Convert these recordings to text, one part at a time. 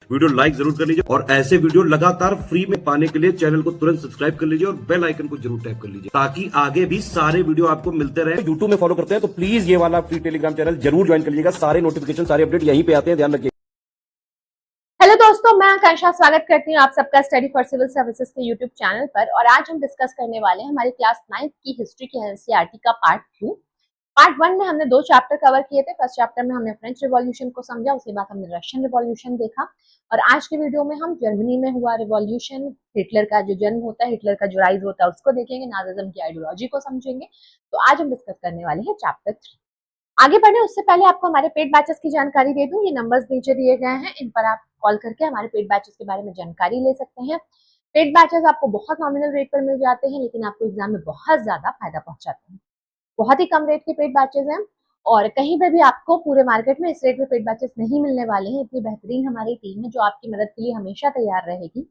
Video like जरूर कर लीजिए और ऐसे वीडियो लगातार फ्री में पाने के लिए चैनल को तुरंत सब्सक्राइब कर लीजिए और बेल आइकन को जरूर टैप कर लीजिए ताकि आगे भी सारे वीडियो आपको मिलते रहे। यूट्यूब में फॉलो करते हैं तो प्लीज ये वाला फ्री टेलीग्राम चैनल जरूर ज्वाइन कर लीजिएगा। सारे नोटिफिकेशन सारे अपडेट यहीं पे आते हैं, ध्यान रखिए। हेलो दोस्तों, मैं आकांक्षा स्वागत करती हूँ आप सबका स्टडी फॉर सिविल सर्विसेज के यूट्यूब चैनल पर। और आज हम डिस्कस करने वाले हैं हमारी क्लास 9th की हिस्ट्री की एनसीईआरटी का पार्ट 2। पार्ट 1 में हमने 2 चैप्टर कवर किए थे। फर्स्ट चैप्टर में हमने फ्रेंच रिवॉल्यूशन को समझा, उसके बाद हमने रशियन रिवॉल्यूशन देखा और आज के वीडियो में हम जर्मनी में हुआ रिवॉल्यूशन, हिटलर का जो जन्म होता है, हिटलर का जो राइज होता है उसको देखेंगे, नाजिज्म की आइडियोलॉजी को समझेंगे। तो आज हम डिस्कस करने वाले हैं चैप्टर 3। आगे बढ़ने उससे पहले आपको हमारे पेड बैचेस की जानकारी दे दूं। ये नंबर्स नीचे दिए गए हैं, इन पर आप कॉल करके हमारे पेड बैचेस के बारे में जानकारी ले सकते हैं। पेड बैचेस आपको बहुत नॉमिनल रेट पर मिल जाते हैं, लेकिन आपको एग्जाम में बहुत ज्यादा फायदा पहुंचाते हैं। बहुत ही कम रेट के पेड बैचेस हैं और कहीं पे भी आपको पूरे मार्केट में इस रेट में पेड बैचेस नहीं मिलने वाले हैं। इतनी बेहतरीन हमारी टीम है जो आपकी मदद के लिए हमेशा तैयार रहेगी।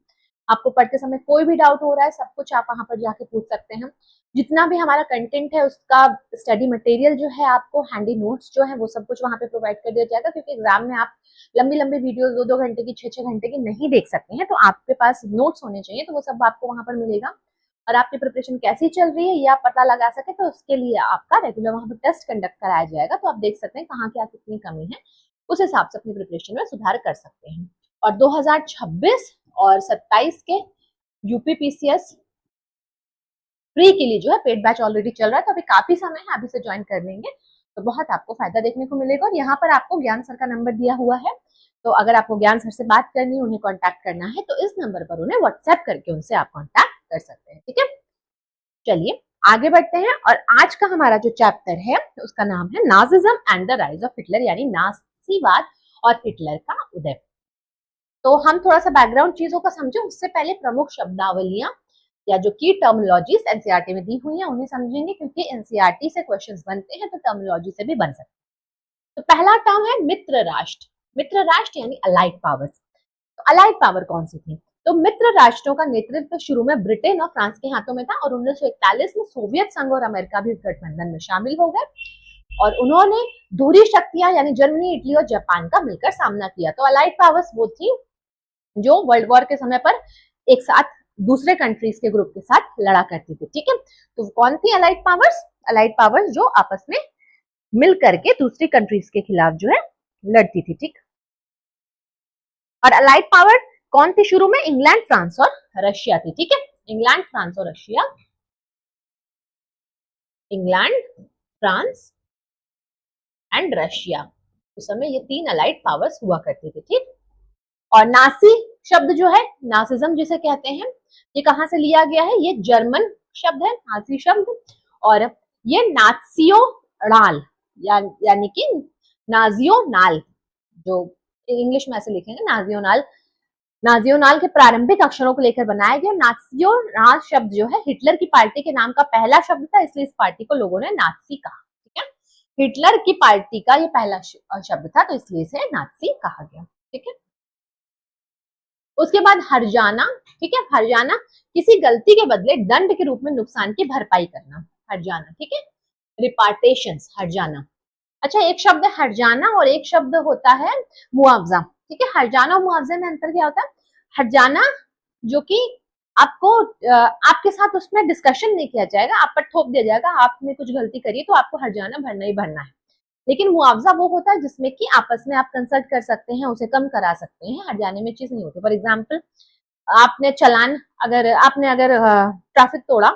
आपको पढ़ते समय कोई भी डाउट हो रहा है, सब कुछ आप वहां पर जाके पूछ सकते हैं। जितना भी हमारा कंटेंट है उसका स्टडी मटेरियल जो है, आपको हैंडी नोट्स जो है वो सब कुछ वहां पे प्रोवाइड कर दिया जाएगा, क्योंकि एग्जाम में आप लंबी लंबी वीडियोस 2-2 घंटे की, 6-6 घंटे की नहीं देख सकते हैं। तो आपके पास नोट्स होने चाहिए, तो वो सब आपको वहां पर मिलेगा। और आपकी प्रिपरेशन कैसी चल रही है ये आप पता लगा सके, तो उसके लिए आपका रेगुलर वहां पर टेस्ट कंडक्ट कराया जाएगा। तो आप देख सकते हैं कहाँ क्या कितनी कमी है, उस हिसाब से अपनी प्रिपरेशन में सुधार कर सकते हैं। और 2026 और 27 के यूपी पीसीएस फ्री के लिए जो है पेड बैच ऑलरेडी चल रहा है, तो अभी काफी समय है, अभी से ज्वाइन कर लेंगे तो बहुत आपको फायदा देखने को मिलेगा। और यहाँ पर आपको ज्ञान सर का नंबर दिया हुआ है, तो अगर आपको ज्ञान सर से बात करनी है, उन्हें कांटेक्ट करना है, तो इस नंबर पर उन्हें व्हाट्सएप करके उनसे आप कांटेक्ट कर सकते हैं। ठीक है, चलिए आगे बढ़ते हैं। और आज का हमारा जो चैप्टर है उसका नाम है Nazism and the rise of Hitler, यानी नाजीवाद और हिटलर का उदय। तो हम थोड़ा सा बैकग्राउंड चीजों को समझें, उससे पहले प्रमुख शब्दावलियां या जो की टर्मिनोलॉजीज एनसीईआरटी में दी हुई हैं उन्हें समझेंगे, क्योंकि एनसीईआरटी से क्वेश्चंस बनते हैं तो टर्मिनोलॉजी से भी बन सकते हैं। तो पहला टर्म है मित्र राष्ट्र। मित्र राष्ट्र यानी अलाइड पावर्स। तो अलाइड पावर कौन सी थी? तो मित्र राष्ट्रों का नेतृत्व शुरू में ब्रिटेन और फ्रांस के हाथों में था और 1941 में सोवियत संघ और अमेरिका भी इस गठबंधन में शामिल हो गए और उन्होंने धुरी शक्तियां यानी जर्मनी, इटली और जापान का मिलकर सामना किया। तो अलाइड पावर्स वो थी जो वर्ल्ड वॉर के समय पर एक साथ दूसरे कंट्रीज के ग्रुप के साथ लड़ा करती थी। ठीक है, तो कौन थी अलाइड पावर्स? अलाइड पावर्स जो आपस में मिल करके दूसरी कंट्रीज के खिलाफ जो है लड़ती थी। ठीक, और अलाइड पावर कौन थी शुरू में? इंग्लैंड, फ्रांस और रशिया थी। ठीक है, इंग्लैंड, फ्रांस और Russia, England, France and Russia, उस समय ये 3 अलाइड पावर्स हुआ करती थी। ठीक, और नासी शब्द जो है, नासिज्म जिसे कहते हैं, ये कहां से लिया गया है? ये जर्मन शब्द है नासी शब्द, और ये नाजियोनाल यानी कि नाजियोनाल, जो इंग्लिश में ऐसे लिखेंगे नाजियोनाल, नाजियोनाल के प्रारंभिक अक्षरों को लेकर बनाया गया। नाजियोनाल शब्द जो है हिटलर की पार्टी के नाम का पहला शब्द था, इसलिए इस पार्टी को लोगों ने नाजी कहा। ठीक है, हिटलर की पार्टी का ये पहला शब्द था, तो इसलिए इसे नाजी कहा गया। ठीक है, उसके बाद हर्जाना। ठीक है, हर्जाना किसी गलती के बदले दंड के रूप में नुकसान की भरपाई करना, हर्जाना। ठीक है, रिपार्टेशंस, हर्जाना। अच्छा, एक शब्द है हर्जाना और एक शब्द होता है मुआवजा। ठीक है, हर्जाना और मुआवजे में अंतर क्या होता है? हर्जाना जो कि आपको आपके साथ उसमें डिस्कशन नहीं किया जाएगा, आप पर थोप दिया जाएगा, आपने कुछ गलती करी तो आपको हर्जाना भरना ही भरना है। लेकिन मुआवजा वो होता है जिसमें कि आपस में आप कंसल्ट कर सकते हैं, उसे कम करा सकते हैं। हर्जाने में चीज नहीं होती। फॉर एग्जाम्पल, आपने अगर ट्रैफिक तोड़ा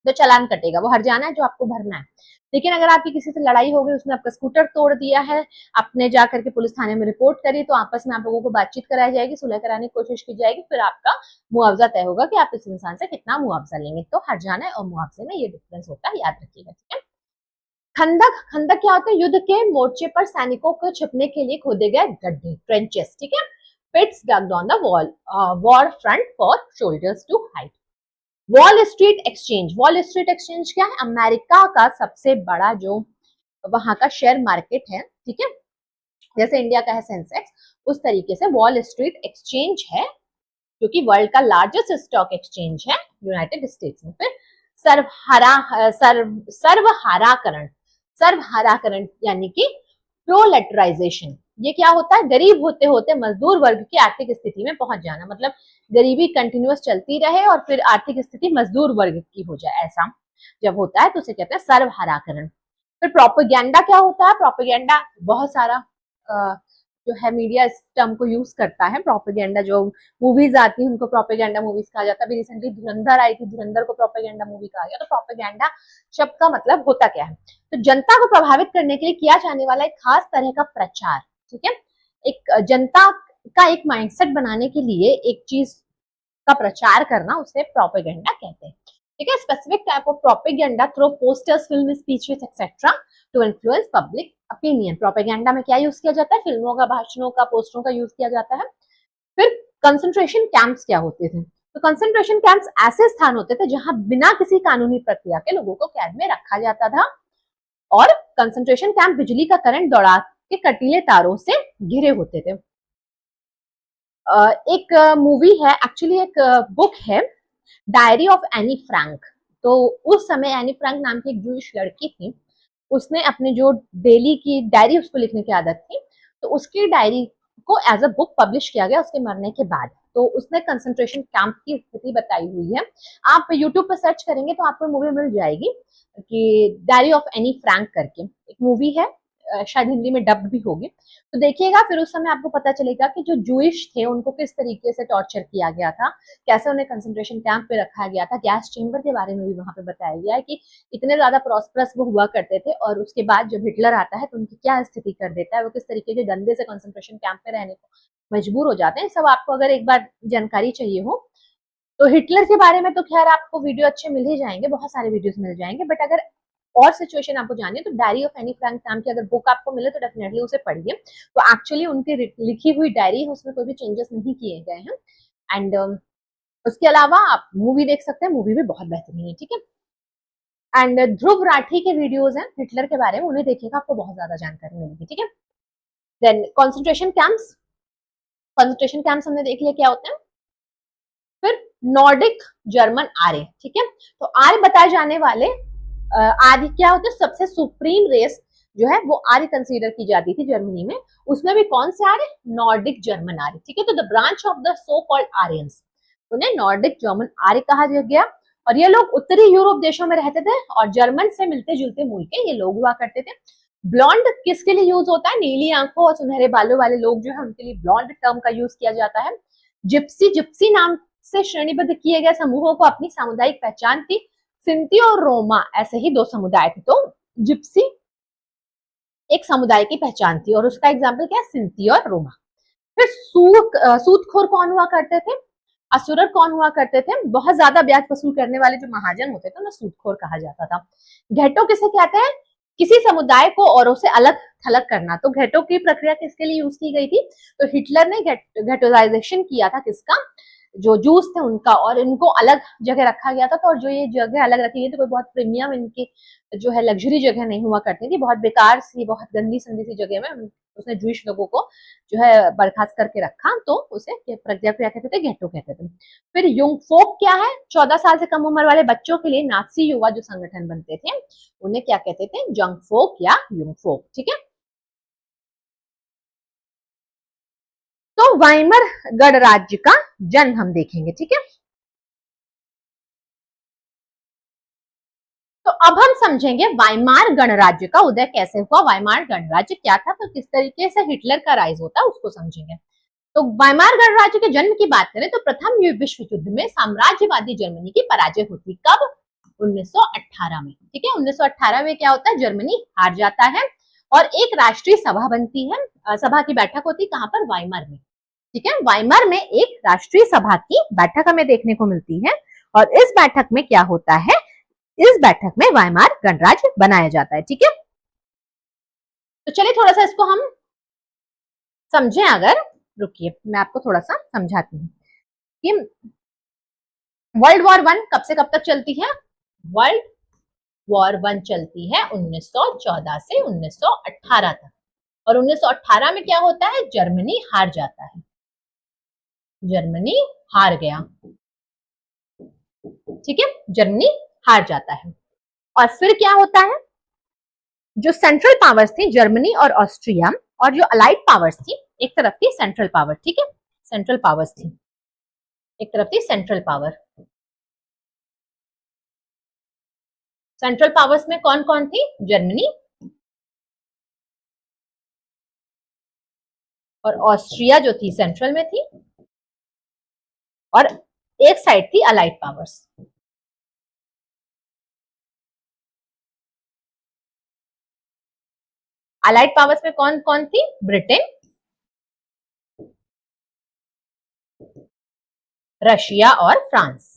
तो चालान कटेगा, वो हर्जाना है जो आपको भरना है। लेकिन अगर आपकी किसी से लड़ाई हो गई, उसने आपका स्कूटर तोड़ दिया है, आपने जाकर के पुलिस थाने में रिपोर्ट करी, तो आपस में आप लोगों को बातचीत कराई जाएगी, सुलह कराने की कोशिश की जाएगी, फिर आपका मुआवजा तय होगा कि आप इस इंसान से कितना मुआवजा लेंगे। तो हर्जाना और मुआवजे में ये डिफरेंस होता है, याद रखिएगा। ठीक है, खंदक। खंदक क्या होता है? युद्ध के मोर्चे पर सैनिकों को छिपने के लिए खोदे गए गड्ढे, ट्रेंचेस। ठीक है, pits dug on the war front for soldiers to hide. Wall Street exchange. Wall Street exchange क्या है? अमेरिका का सबसे बड़ा जो वहां का शेयर मार्केट है। ठीक है, जैसे इंडिया का है सेंसेक्स, उस तरीके से वॉल स्ट्रीट एक्सचेंज है, जो कि वर्ल्ड का लार्जेस्ट स्टॉक एक्सचेंज है यूनाइटेड स्टेट्स में। फिर सर्वहाराकरण यानी कि प्रोलेटराइजेशन। ये क्या होता है, गरीब होते होते मजदूर वर्ग की आर्थिक स्थिति में पहुंच जाना, मतलब गरीबी कंटिन्यूअस चलती रहे और फिर आर्थिक स्थिति मजदूर वर्ग की हो जाए, ऐसा जब होता है तो उसे कहते हैं सर्वहाराकरण। फिर प्रोपेगेंडा क्या होता है, प्रोपेगेंडा बहुत सारा जो है मीडिया इस टर्म को यूज करता है। प्रोपेगेंडा जो मूवीज आती है उनको प्रोपेगेंडा मूवीज कहा जाता है। अभी रिसेंटली धुरंधर आई थी, धुरंधर को प्रोपेगेंडा मूवी कहा गया। तो प्रोपेगेंडा शब्द का मतलब होता क्या है, तो जनता को प्रभावित करने के लिए किया जाने वाला एक खास तरह का प्रचार, ठीक है। एक जनता का एक माइंडसेट बनाने के लिए एक चीज का प्रचार करना, उसे प्रोपेगेंडा कहते हैं, ठीक है। Specific type of propaganda through posters, film, speeches etcetera to influence public opinion. Propaganda में क्या यूज किया जाता है, फिल्मों का, भाषणों का, पोस्टरों का यूज किया जाता है। फिर कंसंट्रेशन कैंप्स क्या होते थे, तो कंसंट्रेशन कैंप्स ऐसे स्थान होते थे जहां बिना किसी कानूनी प्रक्रिया के लोगों को कैद में रखा जाता था, और कंसंट्रेशन कैंप बिजली का करंट दौड़ा के कटीले तारों से घिरे होते थे। एक मूवी है, एक्चुअली एक बुक है, डायरी ऑफ एनी फ्रैंक। तो उस समय एनी फ्रैंक नाम की एक जूइश लड़की थी, उसने अपने जो डेली की डायरी उसको लिखने की आदत थी, तो उसकी डायरी को एज अ बुक पब्लिश किया गया उसके मरने के बाद। तो उसने कंसंट्रेशन कैंप की स्थिति बताई हुई है। आप यूट्यूब पर सर्च करेंगे तो आपको मूवी मिल जाएगी कि डायरी ऑफ एनी फ्रैंक करके एक मूवी है, शायद हिंदी में डब्ड भी होगी, तो देखिएगा। फिर उस समय आपको पता चलेगा कि जो जूइश थे उनको किस तरीके से टॉर्चर किया गया था, कैसे उन्हें कंसंट्रेशन कैंप पे रखा गया था। गैस चेम्बर के बारे में भी वहां पे बताया गया है कि इतने ज्यादा प्रॉस्परस वो हुआ करते थे, और उसके बाद जब हिटलर आता है तो उनकी क्या स्थिति कर देता है, वो किस तरीके के गंदे से कंसंट्रेशन कैंप में रहने को मजबूर हो जाते हैं। सब आपको अगर एक बार जानकारी चाहिए हो तो हिटलर के बारे में तो खैर आपको वीडियो अच्छे मिल ही जाएंगे, बहुत सारे वीडियोस मिल जाएंगे, बट अगर और सिचुएशन आपको जाननी है तो डायरी ऑफ एनी फ्रैंक नाम की अगर बुक आपको मिले तो डेफिनेटली उसे पढ़िए। तो एक्चुअली उनकी लिखी हुई डायरी है, उसमें कोई भी चेंजेस नहीं किए गए हैं। एंड उसके अलावा आप मूवी देख सकते हैं, मूवी भी बहुत बेहतरीन है, ठीक है। एंड ध्रुव राठी के वीडियोस हैं हिटलर के बारे में, उन्हें देखिएगा, आपको बहुत ज्यादा जानकारी मिलेगी, ठीक है। Then concentration camps, concentration camps हमने देख लिया क्या होते हैं। फिर नॉर्डिक जर्मन आर्य, ठीक है। तो आर्य बताए जाने वाले आर्य क्या होते हैं, सबसे सुप्रीम रेस जो है वो आर्य कंसीडर की जाती थी जर्मनी में। उसमें भी कौन से आर्य, नॉर्डिक जर्मन आर्य, ठीक है। तो the branch of the so called Aryans, उन्हें नॉर्डिक जर्मन आर्य कहा गया। और ये लोग उत्तरी यूरोप देशों में रहते थे और जर्मन से मिलते जुलते मूल के ये लोग हुआ करते थे। ब्लॉन्ड किसके लिए यूज होता है, नीली आंखों और सुनहरे बालों वाले लोग जो है उनके लिए ब्लॉन्ड टर्म का यूज किया जाता है। जिप्सी, जिप्सी नाम से श्रेणीबद्ध किए गए समूहों को अपनी सामुदायिक पहचान थी। सिंती और रोमा ऐसे ही दो समुदाय थे। तो जिप्सी एक समुदाय की पहचान थी और उसका एग्जाम्पल क्या है, सिंती और रोमा। फिर सूदखोर कौन हुआ करते थे, असुरर कौन हुआ करते थे, बहुत ज्यादा ब्याज वसूल करने वाले जो महाजन होते थे उन्हें सूदखोर कहा जाता था। घेटो किसे कहते हैं, किसी समुदाय को औरों से अलग थलग करना। तो घेटो की प्रक्रिया किसके लिए यूज की गई थी, तो हिटलर ने घेटोजाइजेशन किया था किसका, जो जूस थे उनका, और इनको अलग जगह रखा गया था। तो और जो ये जगह अलग रखी गई थी कोई बहुत प्रीमियम इनकी जो है लग्जरी जगह नहीं हुआ करती थी, बहुत बेकार सी, बहुत गंदी संदी सी जगह में उसने जूइश लोगों को जो है बर्खास्त करके रखा। तो उसे प्रक्रिया कहते थे, घेटो कहते थे। फिर युंग फोक क्या है, 14 साल से कम उम्र वाले बच्चों के लिए नाजी युवा जो संगठन बनते थे उन्हें क्या कहते थे, जंग फोक या युंग फोक, ठीक है। तो वाइमर गणराज्य का जन्म हम देखेंगे, ठीक है। तो अब हम समझेंगे वाइमार गणराज्य का उदय कैसे हुआ, वाइमार गणराज्य क्या था, तो किस तरीके से हिटलर का राइज होता है उसको समझेंगे। तो वाइमार गणराज्य के जन्म की बात करें तो प्रथम विश्व युद्ध में साम्राज्यवादी जर्मनी की पराजय होती, कब, 1918 में, ठीक है। 1918 में क्या होता है, जर्मनी हार जाता है और एक राष्ट्रीय सभा बनती है। सभा की बैठक होती कहां पर, वाइमार में, ठीक है। वाइमार में एक राष्ट्रीय सभा की बैठक हमें देखने को मिलती है और इस बैठक में क्या होता है, इस बैठक में वाइमार गणराज्य बनाया जाता है, ठीक है। तो चलिए थोड़ा सा इसको हम समझें। अगर रुकिए मैं आपको थोड़ा सा समझाती हूँ कि वर्ल्ड वॉर वन कब से कब तक चलती है, वर्ल्ड वॉर वन चलती है 1914 से 1918 तक। और 1918 में क्या होता है, जर्मनी हार जाता है, जर्मनी हार गया, ठीक है, जर्मनी हार जाता है। और फिर क्या होता है, जो सेंट्रल पावर्स थी जर्मनी और ऑस्ट्रिया, और जो अलाइड पावर्स थी, एक तरफ थी सेंट्रल पावर, ठीक है, सेंट्रल पावर्स थी, एक तरफ थी सेंट्रल पावर। सेंट्रल पावर्स में कौन कौन थी? जर्मनी और ऑस्ट्रिया जो थी सेंट्रल में थी, और एक साइड थी अलाइड पावर्स। अलाइड पावर्स में कौन कौन थी? ब्रिटेन, रशिया और फ्रांस।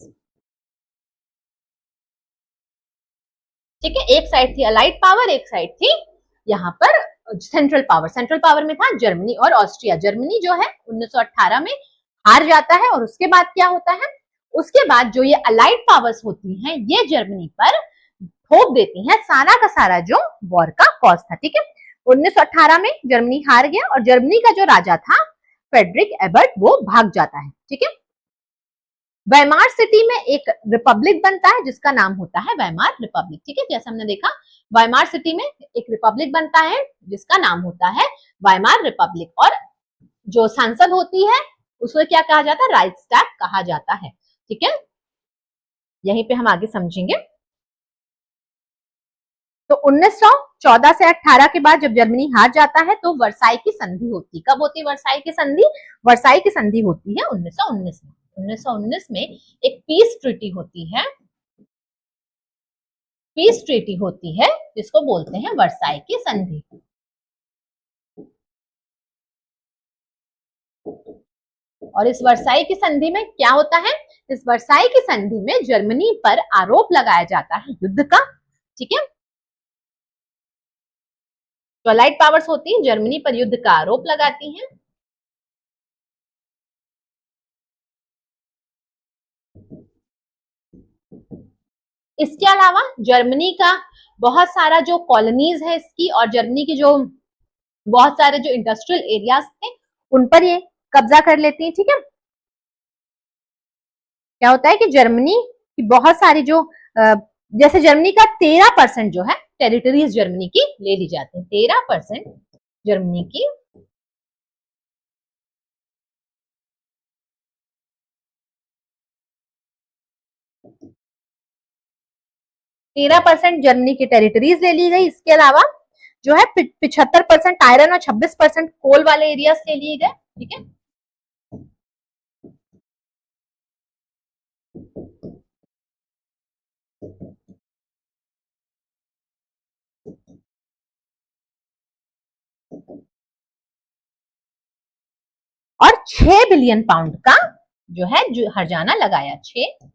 ठीक है, एक साइड थी अलाइड पावर, एक साइड थी यहां पर सेंट्रल पावर। सेंट्रल पावर में था जर्मनी और ऑस्ट्रिया। जर्मनी जो है 1918 में हार जाता है, और उसके बाद क्या होता है? उसके बाद जो ये अलाइड पावर्स होती हैं, ये जर्मनी पर थोप देती हैं सारा का सारा जो वॉर का कॉस्ट था। ठीक है, 1918 में जर्मनी हार गया, और जर्मनी का जो राजा था फ्रेडरिक एबर्ट, वो भाग जाता है। ठीक है, वेमार सिटी में एक रिपब्लिक बनता है जिसका नाम होता है वेमार रिपब्लिक। ठीक है, जैसे हमने देखा वेमार सिटी में एक रिपब्लिक बनता है जिसका नाम होता है वेमार रिपब्लिक, और जो संसद होती है उसको क्या कहा जाता है? राइक्सटैग कहा जाता है। ठीक है, यहीं पे हम आगे समझेंगे। तो 1914 से 18 के बाद जब जर्मनी हार जाता है तो वर्साई की संधि होती है। कब होती है वर्साई की संधि? वर्साई की संधि होती है 1919 में। 1919 में एक पीस ट्रीटी होती है, पीस ट्रीटी होती है जिसको बोलते हैं वर्साई की संधि। और इस वर्साई की संधि में क्या होता है? इस वर्साई की संधि में जर्मनी पर आरोप लगाया जाता है युद्ध का। ठीक है, जो अलाइड पावर्स होती हैं जर्मनी पर युद्ध का आरोप लगाती हैं। इसके अलावा जर्मनी का बहुत सारा जो कॉलोनीज है इसकी, और जर्मनी की जो बहुत सारे जो इंडस्ट्रियल एरियाज थे उन पर ये कब्जा कर लेती है। ठीक है, क्या होता है कि जर्मनी की बहुत सारी जो जैसे जर्मनी का 13% जो है टेरिटरीज जर्मनी की ले ली जाती है। 13% जर्मनी की 13% जर्मनी की टेरिटरीज ले ली गई। इसके अलावा जो है 75% आयरन और 26% कोल वाले एरियाज ले लिए गए। ठीक है, और 6 बिलियन पाउंड का जो है जो हर्जाना लगाया। 6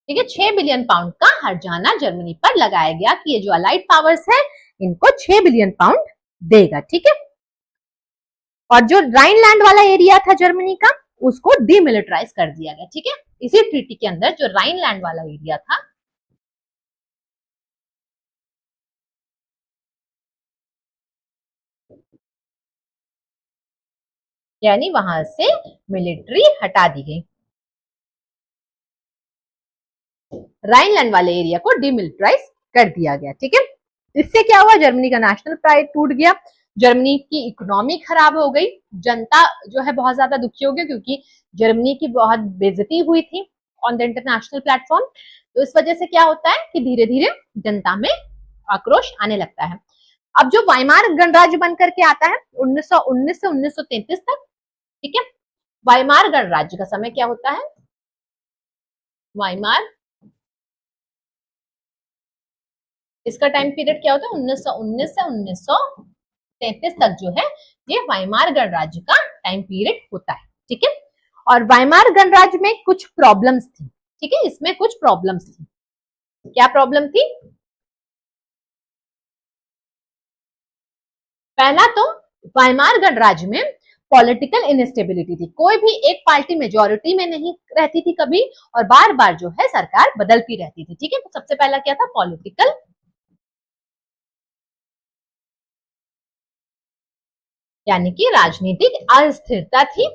ठीक है, 6 बिलियन पाउंड का हर्जाना जर्मनी पर लगाया गया कि ये जो अलाइड पावर्स है इनको 6 बिलियन पाउंड देगा। ठीक है, और जो राइनलैंड वाला एरिया था जर्मनी का उसको डीमिलिटराइज कर दिया गया। ठीक है, इसी ट्रीटी के अंदर जो राइनलैंड वाला एरिया था यानी वहां से मिलिट्री हटा दी गई, राइनलैंड वाले एरिया को डीमिलिटराइज कर दिया गया। ठीक है, इससे क्या हुआ? जर्मनी का नेशनल प्राइड टूट गया, जर्मनी की इकोनॉमी खराब हो गई, जनता जो है बहुत ज्यादा दुखी हो गई क्योंकि जर्मनी की बहुत बेइज्जती हुई थी ऑन द इंटरनेशनल प्लेटफॉर्म। तो इस वजह से क्या होता है कि धीरे धीरे जनता में आक्रोश आने लगता है। अब जो वाइमार गणराज्य बनकर के आता है 1919 से 1933 तक। ठीक है, वाइमार गणराज्य का समय क्या होता है? वाइमार, इसका टाइम पीरियड क्या होता है? 1919 से 1933 तक जो है ये वाइमार गणराज्य का टाइम पीरियड होता है। ठीक है, और वाइमार गणराज्य में कुछ प्रॉब्लम्स थी। ठीक है, इसमें कुछ प्रॉब्लम्स थी। क्या प्रॉब्लम थी? पहला तो वाइमार गणराज्य में पॉलिटिकल इनस्टेबिलिटी थी। कोई भी एक पार्टी मेजोरिटी में नहीं रहती थी कभी, और बार बार जो है सरकार बदलती रहती थी। ठीक है, तो सबसे पहला क्या था? पॉलिटिकल, यानी कि राजनीतिक अस्थिरता थी।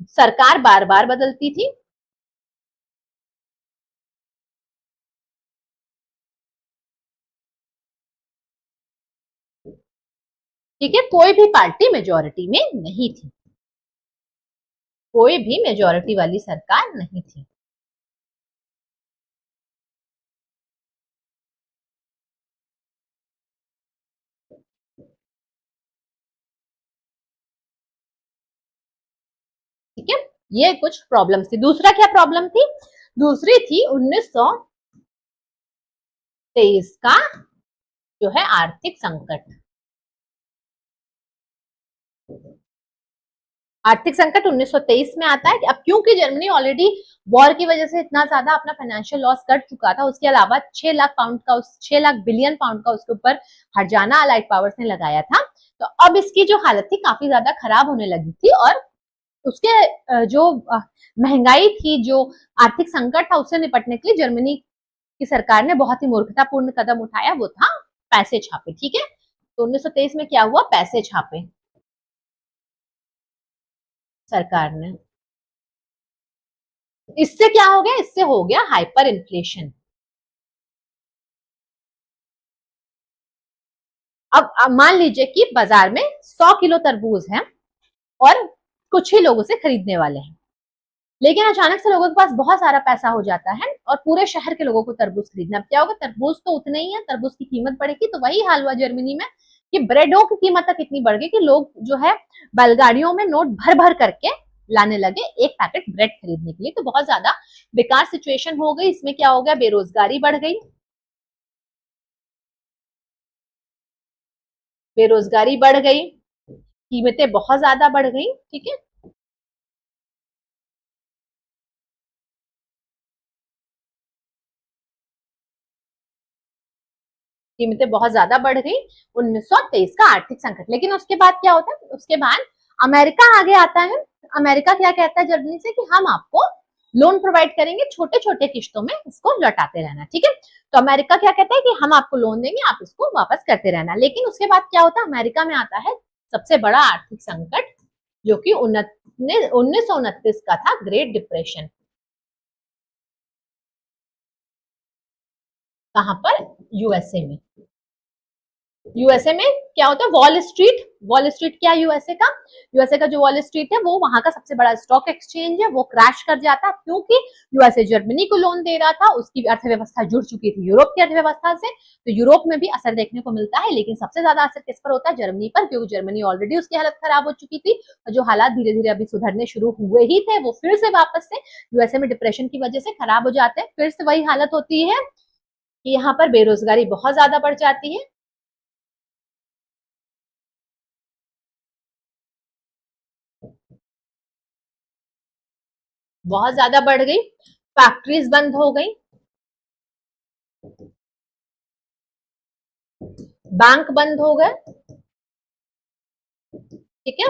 सरकार बार बार बदलती थी, ठीक है, कोई भी पार्टी मेजोरिटी में नहीं थी, कोई भी मेजोरिटी वाली सरकार नहीं थी। ठीक है, ये कुछ प्रॉब्लम्स थी। दूसरा क्या प्रॉब्लम थी? दूसरी थी 1923 का जो है आर्थिक संकट। आर्थिक संकट 1923 में आता है। अब क्योंकि जर्मनी ऑलरेडी वॉर की वजह से इतना ज्यादा अपना फाइनेंशियल लॉस कर चुका था, उसके अलावा 6 लाख पाउंड का 6 लाख बिलियन पाउंड का उसके ऊपर हर्जाना अलाइड पावर्स ने लगाया था। तो अब इसकी जो हालत थी काफी ज्यादा खराब होने लगी थी, और उसके जो महंगाई थी, जो आर्थिक संकट था, उससे निपटने के लिए जर्मनी की सरकार ने बहुत ही मूर्खतापूर्ण कदम उठाया, वो था पैसे छापे। ठीक है, तो 1923 में क्या हुआ? पैसे छापे सरकार ने। इससे क्या हो गया? इससे हो गया हाइपर इन्फ्लेशन। अब मान लीजिए कि बाजार में 100 किलो तरबूज है और कुछ ही लोग उसे खरीदने वाले हैं, लेकिन अचानक से लोगों के पास बहुत सारा पैसा हो जाता है और पूरे शहर के लोगों को तरबूज खरीदना। अब क्या होगा? तरबूज तो उतने ही है, तरबूज की कीमत बढ़ेगी। तो वही हाल हुआ जर्मनी में कि ब्रेडों की कीमत तक इतनी बढ़ गई कि लोग जो है बैलगाड़ियों में नोट भर भर करके लाने लगे एक पैकेट ब्रेड खरीदने के लिए। तो बहुत ज्यादा बेकार सिचुएशन हो गई। इसमें क्या हो गया? बेरोजगारी बढ़ गई, बेरोजगारी बढ़ गई, कीमतें बहुत ज्यादा बढ़ गई। ठीक है, कीमतें बहुत ज्यादा बढ़ गई। 1923 का आर्थिक संकट। लेकिन उसके बाद क्या होता है? उसके बाद अमेरिका आगे आता है। अमेरिका क्या कहता है जर्मनी से? कि हम आपको लोन प्रोवाइड करेंगे, छोटे छोटे किश्तों में इसको लौटाते रहना। ठीक है, तो अमेरिका क्या कहता है? कि हम आपको लोन देंगे, आप इसको वापस करते रहना। लेकिन उसके बाद क्या होता है? अमेरिका में आता है सबसे बड़ा आर्थिक संकट, जो कि 1929 का था, ग्रेट डिप्रेशन। कहां पर? यूएसए में। यूएसए में क्या होता है? Wall street. वॉल स्ट्रीट क्या है यूएसए का? यूएसए का जो वॉल स्ट्रीट है वो वहां का सबसे बड़ा स्टॉक एक्सचेंज है, वो क्रैश कर जाता है क्योंकि यूएसए जर्मनी को लोन दे रहा था। उसकी अर्थव्यवस्था जुड़ चुकी थी यूरोप की अर्थव्यवस्था से, तो यूरोप में भी असर देखने को मिलता है। लेकिन सबसे ज्यादा असर किस पर होता है? जर्मनी पर, क्योंकि जर्मनी ऑलरेडी उसकी हालत खराब हो चुकी थी और जो हालात धीरे धीरे अभी सुधरने शुरू हुए ही थे, वो फिर से वापस से यूएसए में डिप्रेशन की वजह से खराब हो जाते हैं। फिर से वही हालत होती है कि यहाँ पर बेरोजगारी बहुत ज्यादा बढ़ जाती है। बहुत ज्यादा बढ़ गई, फैक्ट्रीज बंद हो गई, बैंक बंद हो गए। ठीक है,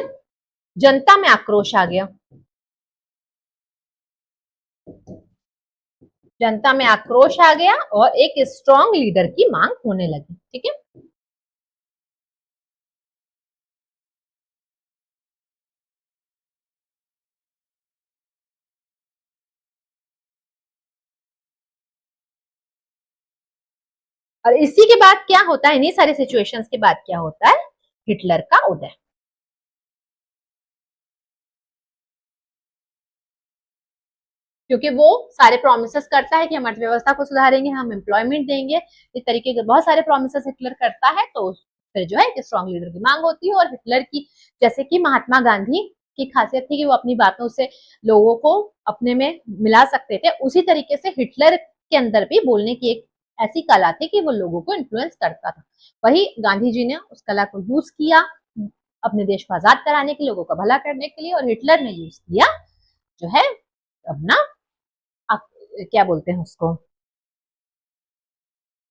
जनता में आक्रोश आ गया, जनता में आक्रोश आ गया और एक स्ट्रॉन्ग लीडर की मांग होने लगी। ठीक है, और इसी के बाद क्या होता है? इन्हीं सारे सिचुएशंस के बाद क्या होता है? हिटलर का उदय। क्योंकि वो सारे प्रोमिस करता है कि हम अर्थव्यवस्था को सुधारेंगे, हम एम्प्लॉयमेंट देंगे, इस तरीके के बहुत सारे प्रोमिस हिटलर करता है। तो फिर जो है एक स्ट्रॉन्ग लीडर की मांग होती है। और हिटलर की, जैसे कि महात्मा गांधी की खासियत थी कि वो अपनी बातों से लोगों को अपने में मिला सकते थे, उसी तरीके से हिटलर के अंदर भी बोलने की एक ऐसी कला थी कि वो लोगों को इन्फ्लुएंस करता था। वही गांधी जी ने उस कला को यूज किया अपने देश को आजाद कराने के लिए, लोगों का भला करने के लिए। और हिटलर ने यूज किया जो है अपना, क्या बोलते हैं उसको,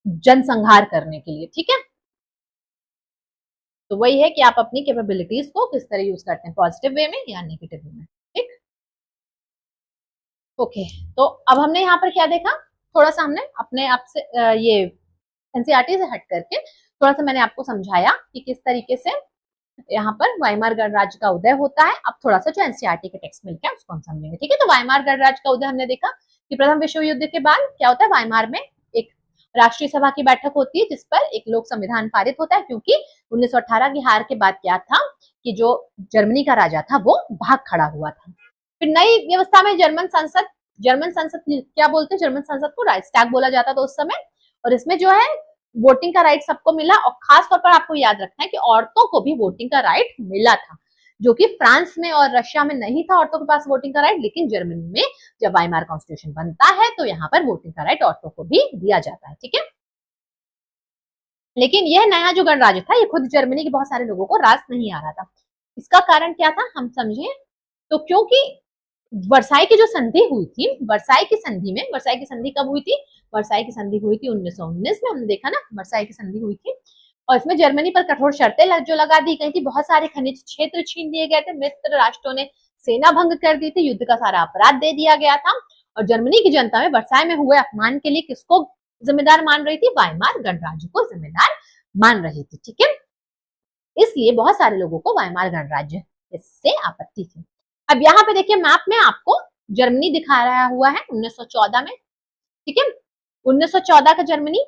जनसंहार करने के लिए। ठीक है, तो वही है कि आप अपनी कैपेबिलिटीज को किस तरह यूज करते हैं, पॉजिटिव वे में या नेगेटिव वे में। ठीक, ओके। तो अब हमने यहाँ पर क्या देखा? थोड़ा सा हमने अपने आप से ये एनसीईआरटी से हट करके थोड़ा सा मैंने आपको समझाया कि किस तरीके से यहाँ पर वाइमार गणराज्य का उदय होता है। अब थोड़ा सा जो एनसीईआरटी के टेक्स्ट मिलकर उसको हम समझेंगे, ठीक है। तो वाइमार गणराज्य का उदय हमने देखा कि प्रथम विश्व युद्ध के बाद क्या होता है, वाइमार में एक राष्ट्रीय सभा की बैठक होती है जिस पर एक लोक संविधान पारित होता है, क्योंकि 1918 की हार के बाद क्या था कि जो जर्मनी का राजा था वो भाग खड़ा हुआ था। फिर नई व्यवस्था में जर्मन संसद क्या बोलते हैं, जर्मन संसद को राइक्सटैग बोला जाता था उस समय, और इसमें जो है वोटिंग का राइट सबको मिला, और खास तौर पर आपको याद रखना है कि औरतों को भी वोटिंग का राइट मिला था, जो कि फ्रांस में और रशिया में नहीं था औरतों के पास वोटिंग का राइट, लेकिन जर्मनी में जब वाइमार कॉन्स्टिट्यूशन बनता है तो यहाँ पर वोटिंग का राइट औरतों को भी दिया जाता है, ठीक है। लेकिन यह नया जो गणराज्य था ये खुद जर्मनी के बहुत सारे लोगों को रास नहीं आ रहा था। इसका कारण क्या था हम समझे तो, क्योंकि वर्साई की जो संधि हुई थी, वर्साई की संधि कब हुई थी, वर्साई की संधि हुई थी 1919 में, हमने देखा ना वर्साई की संधि हुई थी, और इसमें जर्मनी पर कठोर शर्तें जो लगा दी गई थी, बहुत सारे खनिज क्षेत्र छीन लिए गए थे, मित्र राष्ट्रों ने सेना भंग कर दी थी, युद्ध का सारा अपराध दे दिया गया था, और जर्मनी की जनता में वर्साई में हुए अपमान के लिए किसको जिम्मेदार मान रही थी, वाइमार गणराज्य को जिम्मेदार मान रही थी, ठीक है। इसलिए बहुत सारे लोगों को वाइमार गणराज्य इससे आपत्ति थी। अब यहाँ पे देखिए मैप में आपको जर्मनी दिखा रहा हुआ है 1914 में, ठीक है, 1914 का जर्मनी।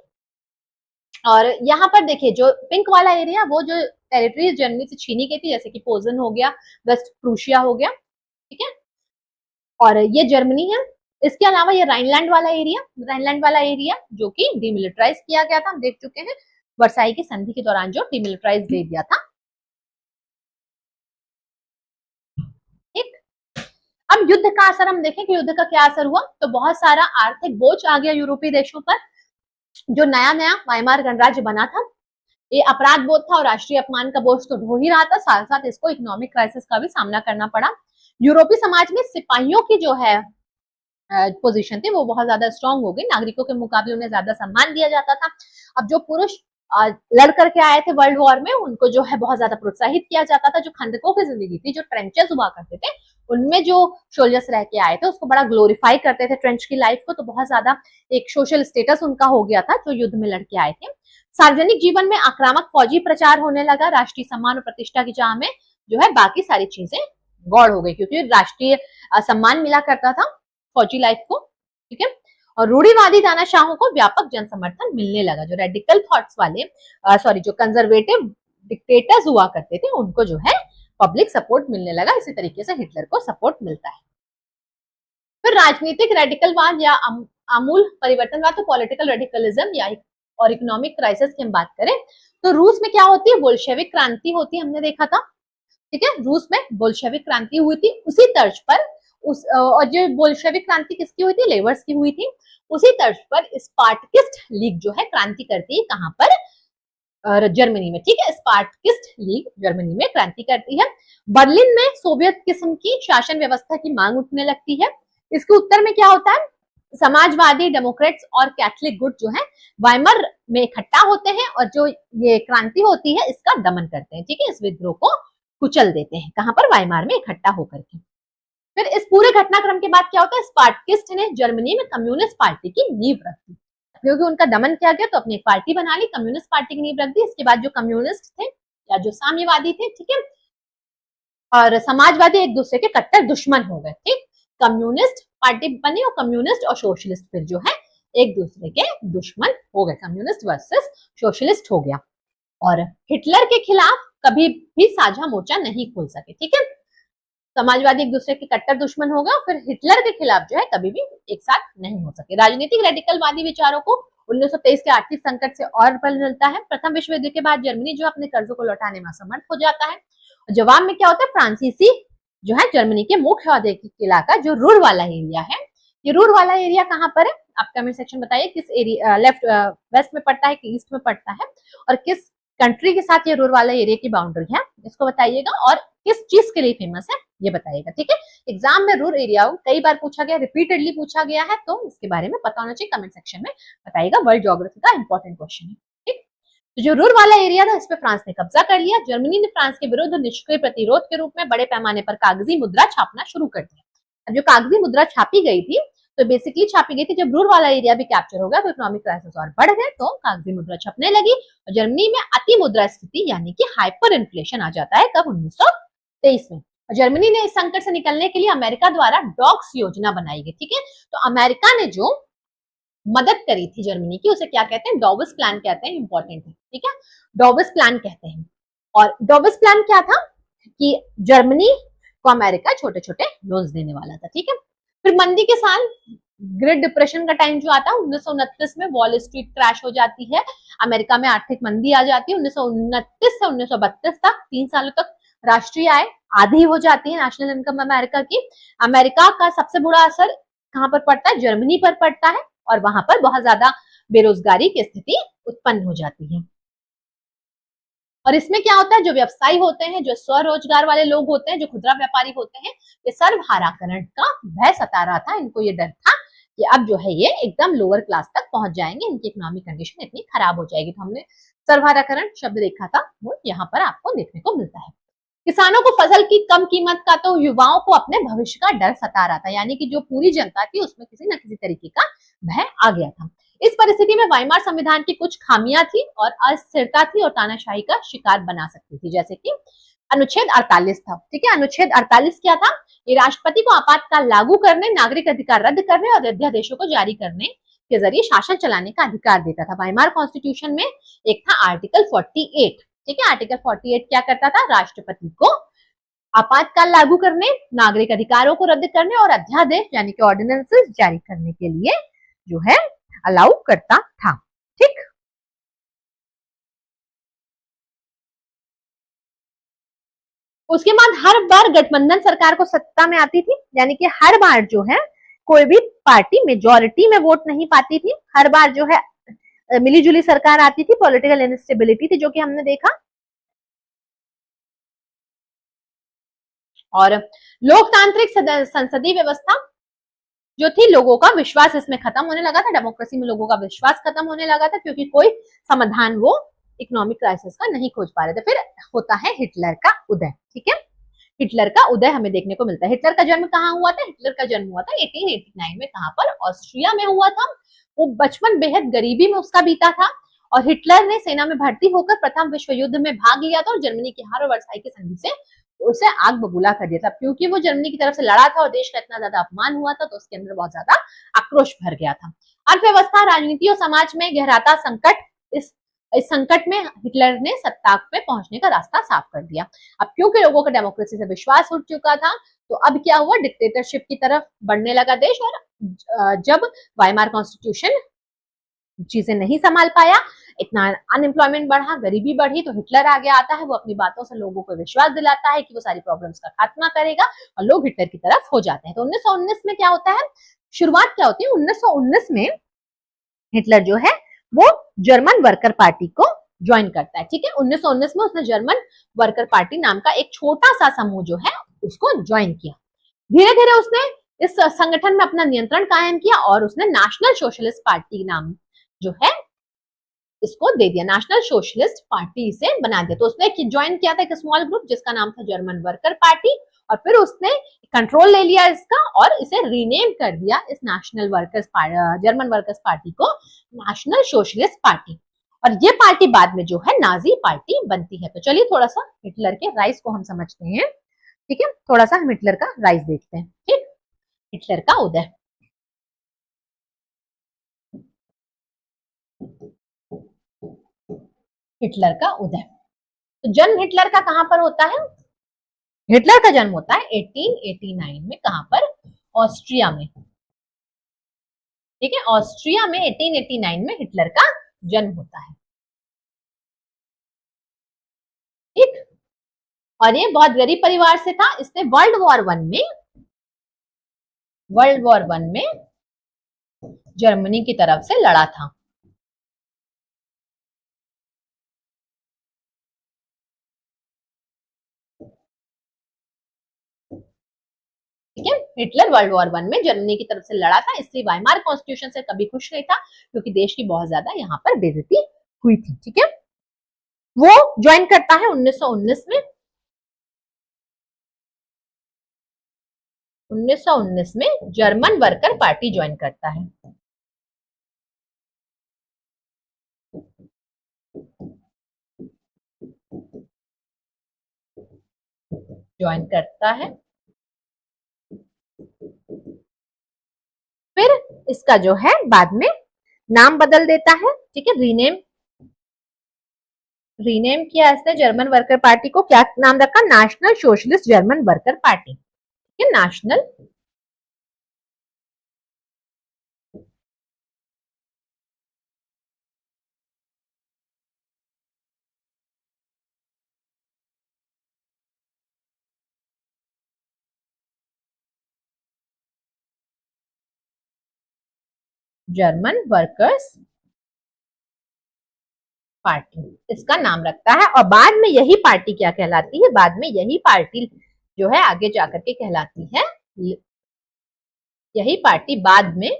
और यहाँ पर देखिए जो पिंक वाला एरिया वो जो टेरिटरी जर्मनी से छीनी गई थी, जैसे कि पोजन हो गया, वेस्ट प्रूशिया हो गया, ठीक है, और ये जर्मनी है। इसके अलावा ये राइनलैंड वाला एरिया जो कि डिमिलिटराइज किया गया था, हम देख चुके हैं वर्साई की संधि के दौरान जो डिमिलिटराइज दे दिया था, ठीक। अब युद्ध का असर हम देखें कि युद्ध का क्या असर हुआ, तो बहुत सारा आर्थिक बोझ आ गया यूरोपीय देशों पर। जो नया नया वाइमार गणराज्य बना था ये अपराध बोध था और राष्ट्रीय अपमान का बोझ तो ढो ही रहा था, साथ साथ इसको इकोनॉमिक क्राइसिस का भी सामना करना पड़ा। यूरोपीय समाज में सिपाहियों की जो है पोजीशन थी वो बहुत ज्यादा स्ट्रांग हो गई, नागरिकों के मुकाबले उन्हें ज्यादा सम्मान दिया जाता था। अब जो पुरुष लड़ करके आए थे वर्ल्ड वॉर में उनको जो है बहुत ज्यादा प्रोत्साहित किया जाता था। जो खंदकों की जिंदगी थी, जो ट्रेंचेस हुआ करते थे, उनमें जो सोल्जर्स रह के आए थे उसको बड़ा ग्लोरीफाई करते थे ट्रेंच की लाइफ को, तो बहुत ज्यादा एक सोशल स्टेटस उनका हो गया था जो युद्ध में लड़के आए थे। सार्वजनिक जीवन में आक्रामक फौजी प्रचार होने लगा, राष्ट्रीय सम्मान और प्रतिष्ठा की चाह में जो है बाकी सारी चीजें गौड़ हो गई, क्योंकि राष्ट्रीय सम्मान मिला करता था फौजी लाइफ को, ठीक है। और रूढ़िवादी तानाशाहों को व्यापक जन समर्थन मिलने लगा। जो रेडिकल थॉट्स वाले जो कंजर्वेटिव डिक्टेटर्स हुआ करते थे उनको जो है पब्लिक सपोर्ट मिलने लगा। इसी तरीके से हिटलर को सपोर्ट मिलता है। फिर राजनीतिक रेडिकलवाद या आमूल परिवर्तनवाद, तो पॉलिटिकल रेडिकलिज्म या और इकोनॉमिक क्राइसिस की हम बात करें तो रूस में क्या होती है, बोल्शेविक क्रांति होती है, हमने देखा था, ठीक है। रूस में बोल्शेविक क्रांति हुई थी, उसी तर्ज पर और जो बोल्शेविक क्रांति किसकी हुई थी, लेबर्स की हुई थी। उसी तर्ज पर स्पार्टकिस्ट लीग जो है क्रांति करती है, कहां पर, जर्मनी में, ठीक है। स्पार्टकिस्ट लीग जर्मनी में क्रांति करती है। बर्लिन में सोवियत किस्म की शासन व्यवस्था की मांग उठने लगती है। इसके उत्तर में क्या होता है, समाजवादी, डेमोक्रेट्स और कैथोलिक गुट जो है वाइमर में इकट्ठा होते हैं और जो ये क्रांति होती है इसका दमन करते हैं, ठीक है। इस विद्रोह को कुचल देते हैं, कहां पर, वाइमार में इकट्ठा होकर के। फिर इस पूरे घटनाक्रम के बाद क्या होता है, स्पार्टकिस्ट ने जर्मनी में कम्युनिस्ट पार्टी की नींव रख दी, क्योंकि उनका दमन किया गया तो अपनी एक पार्टी बना ली, कम्युनिस्ट पार्टी की नींव रख दी। इसके बाद जो कम्युनिस्ट थे या जो साम्यवादी थे, ठीक है, और समाजवादी एक दूसरे के कट्टर दुश्मन हो गए, ठीक। कम्युनिस्ट पार्टी बनी और कम्युनिस्ट और सोशलिस्ट फिर जो है एक दूसरे के दुश्मन हो गए, कम्युनिस्ट वर्सेस सोशलिस्ट हो गया। और हिटलर के खिलाफ कभी भी साझा मोर्चा नहीं खोल सके, ठीक है। समाजवादी एक दूसरे के कट्टर दुश्मन हो गए, फिर हिटलर के खिलाफ जो है कभी भी एक साथ नहीं हो सके। राजनीतिक रेडिकलवादी विचारों को 1923 के आर्थिक संकट से और बल मिलता है। प्रथम विश्व युद्ध के बाद जर्मनी जो अपने कर्जों को लौटाने में असमर्थ हो जाता है। जवाब में क्या होता है, फ्रांसीसी जो है जर्मनी के मुख्य औद्योगिक इलाका जो रूर वाला एरिया है, ये रूर वाला एरिया कहाँ पर है, आप कमेंट सेक्शन बताइए किस एरिया, लेफ्ट वेस्ट में पड़ता है कि ईस्ट में पड़ता है, और किस कंट्री के साथ ये रूर वाला एरिया की बाउंड्री है, इसको बताइएगा, और किस चीज के लिए फेमस है ये बताइएगा, ठीक है। एग्जाम में रूर एरिया कई बार पूछा गया, रिपीटेडली पूछा गया है, तो इसके बारे में पता होना चाहिए, कमेंट सेक्शन में बताइएगा। वर्ल्ड ज्योग्राफी का इंपॉर्टेंट क्वेश्चन है, ठीक। तो जो रूर वाला एरिया था इस पे फ्रांस ने कब्जा कर लिया। जर्मनी ने फ्रांस के विरुद्ध निष्क्रिय प्रतिरोध के रूप में बड़े पैमाने पर कागजी मुद्रा छापना शुरू कर दिया। अब जो कागजी मुद्रा छापी गई थी तो बेसिकली छापी गई थी। जब रूर वाला एरिया भी कैप्चर हो गया तो इकोनॉमिक क्राइसिस और बढ़ गए, तो कागजी मुद्रा छपने लगी और जर्मनी में अति मुद्रा स्थिति यानी कि हाइपर इन्फ्लेशन आ जाता है कब 1923 में। और जर्मनी ने इस संकट से निकलने के लिए अमेरिका द्वारा डॉक्स योजना बनाई गई। ठीक है, तो अमेरिका ने जो मदद करी थी जर्मनी की उसे क्या कहते हैं, डॉवस प्लान कहते हैं, इंपॉर्टेंट है। ठीक है, डॉवस प्लान कहते हैं। और डॉवस प्लान क्या था कि जर्मनी को अमेरिका छोटे छोटे लोन्स देने वाला था। ठीक है, फिर मंदी के साल ग्रेट डिप्रेशन का टाइम जो आता है 1929 में, वॉल स्ट्रीट क्रैश हो जाती है, अमेरिका में आर्थिक मंदी आ जाती है। 1929 से 1932 तक 3 सालों तक राष्ट्रीय आय आधी हो जाती है, नेशनल इनकम अमेरिका की। अमेरिका का सबसे बुरा असर कहां पर पड़ता है, जर्मनी पर पड़ता है, और वहां पर बहुत ज्यादा बेरोजगारी की स्थिति उत्पन्न हो जाती है। और इसमें क्या होता है, जो व्यवसायी होते हैं, जो स्वरोजगार वाले लोग होते हैं, जो खुदरा व्यापारी होते हैं, ये सर्वहाराकरण का भय सता रहा था। इनको ये डर था कि अब जो है ये एकदम लोअर क्लास तक पहुंच जाएंगे, इनकी इकोनॉमिक कंडीशन इतनी खराब हो जाएगी। तो हमने सर्वहाराकरण शब्द देखा था, वो यहाँ पर आपको देखने को मिलता है। किसानों को फसल की कम कीमत का, तो युवाओं को अपने भविष्य का डर सता रहा था, यानी कि जो पूरी जनता थी उसमें किसी न किसी तरीके का भय आ गया था। इस परिस्थिति में वाइमार संविधान की कुछ खामियां थी और अस्थिरता थी और तानाशाही का शिकार बना सकती थी, जैसे कि अनुच्छेद 48 था। ठीक है, अनुच्छेद 48 क्या था, ये राष्ट्रपति को आपातकाल लागू करने, नागरिक अधिकार रद्द करने और अध्यादेशों को जारी करने के जरिए शासन चलाने का अधिकार देता था। वाइमार कॉन्स्टिट्यूशन में एक था आर्टिकल 48। ठीक है, आर्टिकल 48 क्या करता था, राष्ट्रपति को आपातकाल लागू करने, नागरिक अधिकारों को रद्द करने और अध्यादेश यानी कि ऑर्डिनेंसेस जारी करने के लिए जो है अलाउ करता था। ठीक, उसके बाद हर बार गठबंधन सरकार को सत्ता में आती थी, यानी कि हर बार जो है कोई भी पार्टी मेजॉरिटी में वोट नहीं पाती थी, हर बार जो है मिलीजुली सरकार आती थी, पॉलिटिकल इंस्टेबिलिटी थी जो कि हमने देखा। और लोकतांत्रिक संसदीय व्यवस्था जो थी, लोगों का विश्वास इसमें खत्म होने लगा था, डेमोक्रेसी में लोगों का विश्वास खत्म होने लगा था, क्योंकि कोई समाधान वो इकोनॉमिक क्राइसिस का नहीं खोज पा रहे थे। फिर होता है हिटलर का उदय। ठीक है, हिटलर का उदय हमें देखने को मिलता है। हिटलर का जन्म कहाँ हुआ था, हिटलर का जन्म हुआ था 1889 में, कहां पर, ऑस्ट्रिया में हुआ था। वो बचपन बेहद गरीबी में उसका बीता था और हिटलर ने सेना में भर्ती होकर प्रथम विश्व युद्ध में भाग लिया था और जर्मनी की हार और वर्साई की संधि से उसे आग बबूला कर दिया था। क्योंकि वो जर्मनी की तरफ से लड़ा था और देश का इतना ज्यादा अपमान हुआ था, तो उसके अंदर बहुत ज्यादा आक्रोश भर गया था। अर्थव्यवस्था, राजनीति और समाज में गहराता संकट, इस संकट में हिटलर ने सत्ता पे पहुंचने का रास्ता साफ कर दिया। अब क्योंकि लोगों का डेमोक्रेसी से विश्वास उठ चुका था, तो अब क्या हुआ, डिक्टेटरशिप की तरफ बढ़ने लगा देश। और जब वाइमार कॉन्स्टिट्यूशन चीजें नहीं संभाल पाया, इतना अनएम्प्लॉयमेंट बढ़ा, गरीबी बढ़ी, तो हिटलर आगे आता है। वो अपनी बातों से लोगों को विश्वास दिलाता है कि वो सारी प्रॉब्लम्स का खात्मा करेगा और लोग हिटलर की तरफ हो जाते हैं। तो 1919 में क्या होता है, शुरुआत क्या होती है, 1919 में हिटलर जो है वो जर्मन वर्कर पार्टी को ज्वाइन करता है। ठीक है, 1919 में उसने जर्मन वर्कर पार्टी नाम का एक छोटा सा समूह जो है उसको ज्वाइन किया। धीरे धीरे उसने इस संगठन में अपना नियंत्रण कायम किया और उसने नेशनल सोशलिस्ट पार्टी नाम जो है इसको दे दिया, नेशनल सोशलिस्ट पार्टी इसे बना दिया। तो उसने ज्वाइन किया था एक स्मॉल ग्रुप जिसका नाम था जर्मन वर्कर पार्टी, और फिर उसने कंट्रोल ले लिया इसका और इसे रीनेम कर दिया, इस national workers German workers party को नेशनल सोशलिस्ट पार्टी। और ये पार्टी बाद में जो है नाजी पार्टी बनती है। तो चलिए थोड़ा सा हिटलर के राइज को हम समझते हैं। ठीक है, थोड़ा सा हम हिटलर का राइज देखते हैं। ठीक, हिटलर का उदय। हिटलर का उदय, तो जन्म हिटलर का कहां पर होता है, हिटलर का जन्म होता है 1889 में, कहां पर, ऑस्ट्रिया में। ठीक है, ऑस्ट्रिया में 1889 में हिटलर का जन्म होता है। ठीक, और ये बहुत गरीब परिवार से था। इसने वर्ल्ड वॉर वन में जर्मनी की तरफ से लड़ा था। ठीक है, हिटलर वर्ल्ड वॉर वन में जर्मनी की तरफ से लड़ा था, इसलिए वाइमार कॉन्स्टिट्यूशन से कभी खुश नहीं था, क्योंकि देश की बहुत ज्यादा यहाँ पर बेइज्जती हुई थी। ठीक है, वो ज्वाइन करता है 1919 में। 1919 में जर्मन वर्कर पार्टी ज्वाइन करता है। ज्वाइन करता है। फिर इसका जो है बाद में नाम बदल देता है, ठीक है, रीनेम किया इसने जर्मन वर्कर पार्टी को। क्या नाम रखा? National socialist German worker party, ठीक है, नेशनल जर्मन वर्कर्स पार्टी इसका नाम रखता है। और बाद में यही पार्टी क्या कहलाती है? बाद में यही पार्टी जो है आगे जाकर के कहलाती है, यही पार्टी बाद में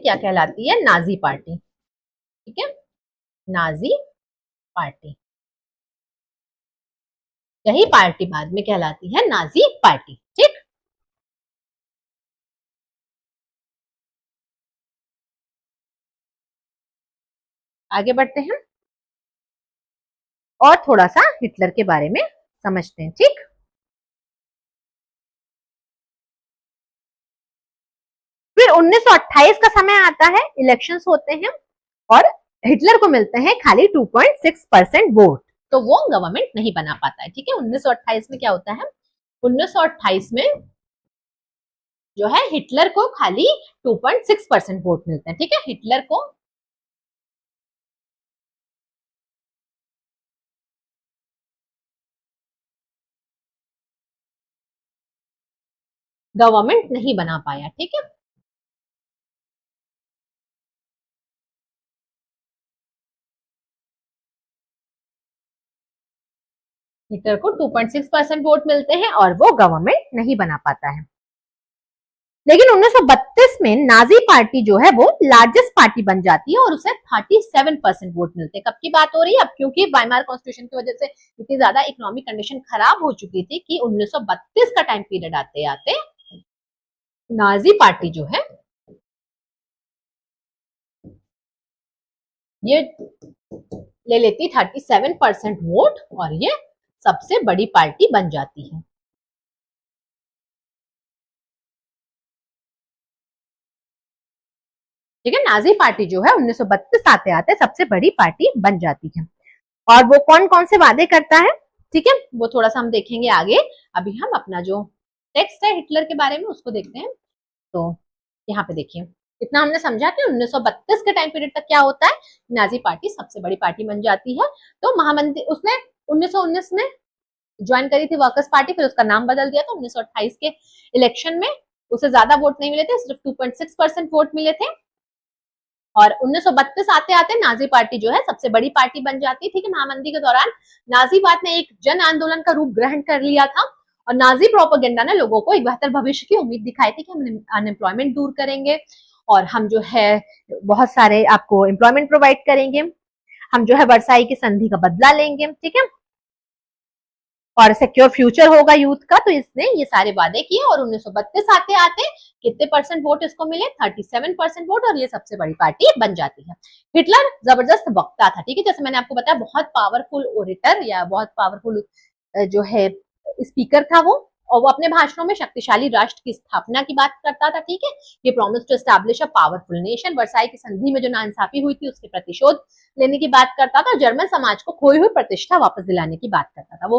क्या कहलाती है? नाजी पार्टी, ठीक है, नाजी पार्टी। यही पार्टी बाद में कहलाती है नाजी पार्टी, ठीक। आगे बढ़ते हैं और थोड़ा सा हिटलर के बारे में समझते हैं, ठीक। फिर 1928 का समय आता है, इलेक्शंस होते हैं और हिटलर को मिलते हैं खाली 2.6% वोट, तो वो गवर्नमेंट नहीं बना पाता है, ठीक है। 1928 में क्या होता है? 1928 में जो है हिटलर को खाली 2.6% वोट मिलते हैं, ठीक है। हिटलर को गवर्नमेंट नहीं बना पाया, ठीक है। हिटलर को 2.6% वोट मिलते हैं और वो गवर्नमेंट नहीं बना पाता है। लेकिन 1932 में नाजी पार्टी जो है वो लार्जेस्ट पार्टी बन जाती है और उसे 37% वोट मिलते हैं। कब की बात हो रही है? अब क्योंकि वाइमार कॉन्स्टिट्यूशन की वजह से इतनी ज्यादा इकोनॉमिक कंडीशन खराब हो चुकी थी कि 1932 का टाइम पीरियड आते आते नाजी पार्टी जो है ये ले लेती 37% वोट और ये सबसे बड़ी पार्टी बन जाती है। ठीक है, नाजी पार्टी जो है 1932 आते आते सबसे बड़ी पार्टी बन जाती है। और वो कौन कौन से वादे करता है, ठीक है, वो थोड़ा सा हम देखेंगे आगे। अभी हम अपना जो टेक्स्ट है हिटलर के बारे में उसको देखते हैं। तो यहाँ पे देखिए, इतना हमने समझा कि 1932 के टाइम पीरियड तक क्या होता है, नाजी पार्टी सबसे बड़ी पार्टी बन जाती है। तो महामंत्री उसने 1919 में ज्वाइन करी थी वर्कर्स पार्टी, फिर उसका नाम बदल दिया। तो 1928 के इलेक्शन में उसे ज्यादा वोट नहीं मिले थे, सिर्फ 2.6% वोट मिले थे। और 1932 आते आते नाजी पार्टी जो है सबसे बड़ी पार्टी बन जाती है, ठीक है। महामंदी के दौरान नाजीवाद ने एक जन आंदोलन का रूप ग्रहण कर लिया था और नाजी प्रोपेगेंडा ने लोगों को एक बेहतर भविष्य की उम्मीद दिखाई थी कि हम अनएम्प्लॉयमेंट दूर करेंगे और हम जो है बहुत सारे आपको एम्प्लॉयमेंट प्रोवाइड करेंगे, हम जो है वर्साई की संधि का बदला लेंगे, ठीक है, और सिक्योर फ्यूचर होगा यूथ का। तो इसने ये सारे वादे किए और 1932 आते आते कितने परसेंट वोट इसको मिले? 37% वोट और ये सबसे बड़ी पार्टी बन जाती है। हिटलर जबरदस्त वक्ता था, ठीक है, जैसे मैंने आपको बताया बहुत पावरफुल ओरेटर या बहुत पावरफुल जो है स्पीकर था वो, और वो अपने भाषणों में शक्तिशाली राष्ट्र की स्थापना की बात करता था, ठीक है। ये promise to establish a powerful nation, Versailles की संधि में जो नाइंसाफी हुई थी उसके प्रतिशोध लेने की बात करता था, जर्मन समाज को खोई हुई प्रतिष्ठा वापस दिलाने की बात करता था। वो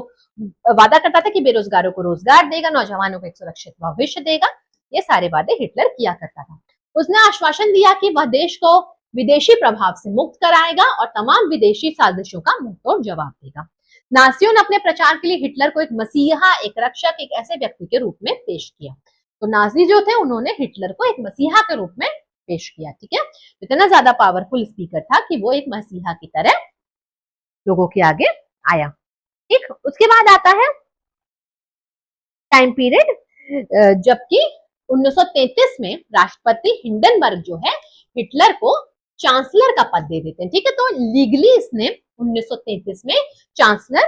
वादा करता था कि बेरोजगारों को रोजगार देगा, नौजवानों को एक सुरक्षित भविष्य देगा। ये सारे वादे हिटलर किया करता था। उसने आश्वासन दिया कि वह देश को विदेशी प्रभाव से मुक्त कराएगा और तमाम विदेशी साजिशों का मुंहतोड़ जवाब देगा। नासियों ने अपने प्रचार के लिए हिटलर को एक मसीहा, एक रक्षक, एक ऐसे व्यक्ति के रूप में पेश किया। तो नाजी जो थे उन्होंने हिटलर को एक मसीहा के रूप में पेश किया, ठीक है। इतना ज्यादा पावरफुल स्पीकर था कि वो एक मसीहा की तरह लोगों के आगे आया, ठीक। उसके बाद आता है टाइम पीरियड जबकि 1933 में राष्ट्रपति हिंडनबर्ग जो है हिटलर को चांसलर का पद दे देते हैं, ठीक है। तो लीगली इसने 1933 में चांसलर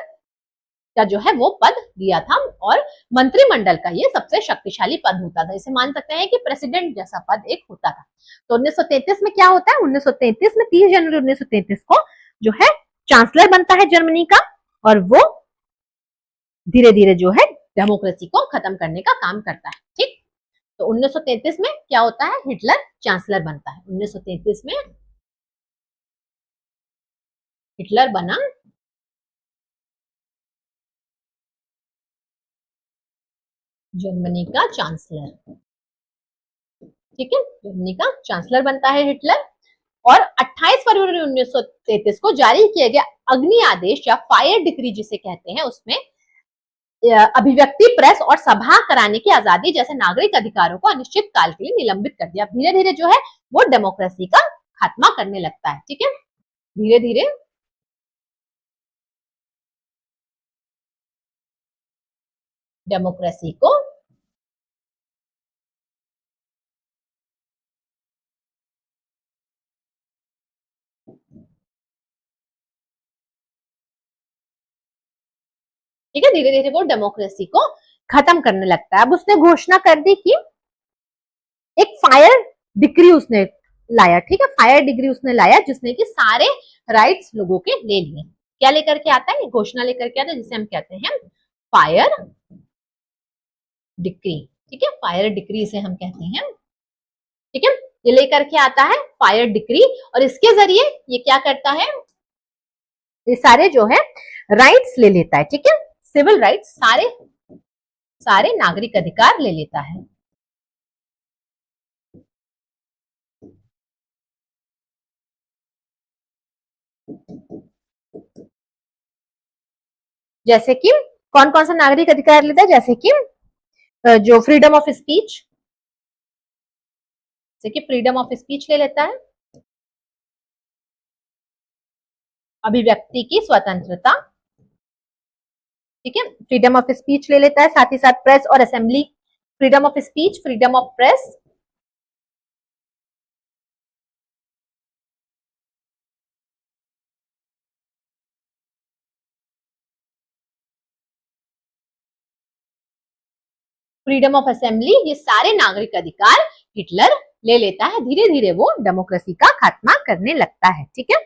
का जो है वो पद दिया था, और मंत्रिमंडल का ये सबसे शक्तिशाली पद होता था। इसे मान सकते हैं कि प्रेसिडेंट जैसा पद एक होता था। तो 1933 में क्या होता है, 1933 में 30 जनवरी 1933 को जो है चांसलर बनता है जर्मनी का, और वो धीरे धीरे जो है डेमोक्रेसी को खत्म करने का काम करता है। ठीक, तो 1933 में क्या होता है, हिटलर चांसलर बनता है। 1933 में हिटलर बना जर्मनी का चांसलर। ठीक है, जर्मनी का चांसलर बनता है हिटलर, और 28 फरवरी 1933 को जारी किया गया अग्नि आदेश या फायर डिक्री जिसे कहते हैं, उसमें अभिव्यक्ति, प्रेस और सभा कराने की आजादी जैसे नागरिक अधिकारों को अनिश्चित काल के लिए निलंबित कर दिया। धीरे धीरे जो है वो डेमोक्रेसी का खात्मा करने लगता है। ठीक है, धीरे धीरे डेमोक्रेसी को ठीक है, धीरे धीरे वो डेमोक्रेसी को खत्म करने लगता है। अब उसने घोषणा कर दी कि एक फायर डिक्री उसने लाया। ठीक है, फायर डिग्री उसने लाया जिसने कि सारे राइट्स लोगों के ले लिए। क्या लेकर के आता है, घोषणा लेकर के आता है जिसे हम कहते हैं फायर डिक्री। ठीक है, फायर डिक्री से हम कहते हैं। ठीक है, ये लेकर के आता है फायर डिक्री, और इसके जरिए ये क्या करता है, ये सारे जो है राइट्स ले लेता है। ठीक है, सिविल राइट्स, सारे सारे नागरिक अधिकार ले लेता है। जैसे कि कौन कौन सा नागरिक अधिकार लेता है, जैसे कि जो फ्रीडम ऑफ स्पीच, जैसे कि फ्रीडम ऑफ स्पीच ले लेता है, अभिव्यक्ति की स्वतंत्रता। ठीक है, फ्रीडम ऑफ स्पीच ले लेता है, साथ ही साथ प्रेस और assembly, freedom of speech, freedom of press, freedom of assembly, ये सारे नागरिक अधिकार हिटलर ले लेता है। धीरे धीरे वो डेमोक्रेसी का खात्मा करने लगता है। ठीक है,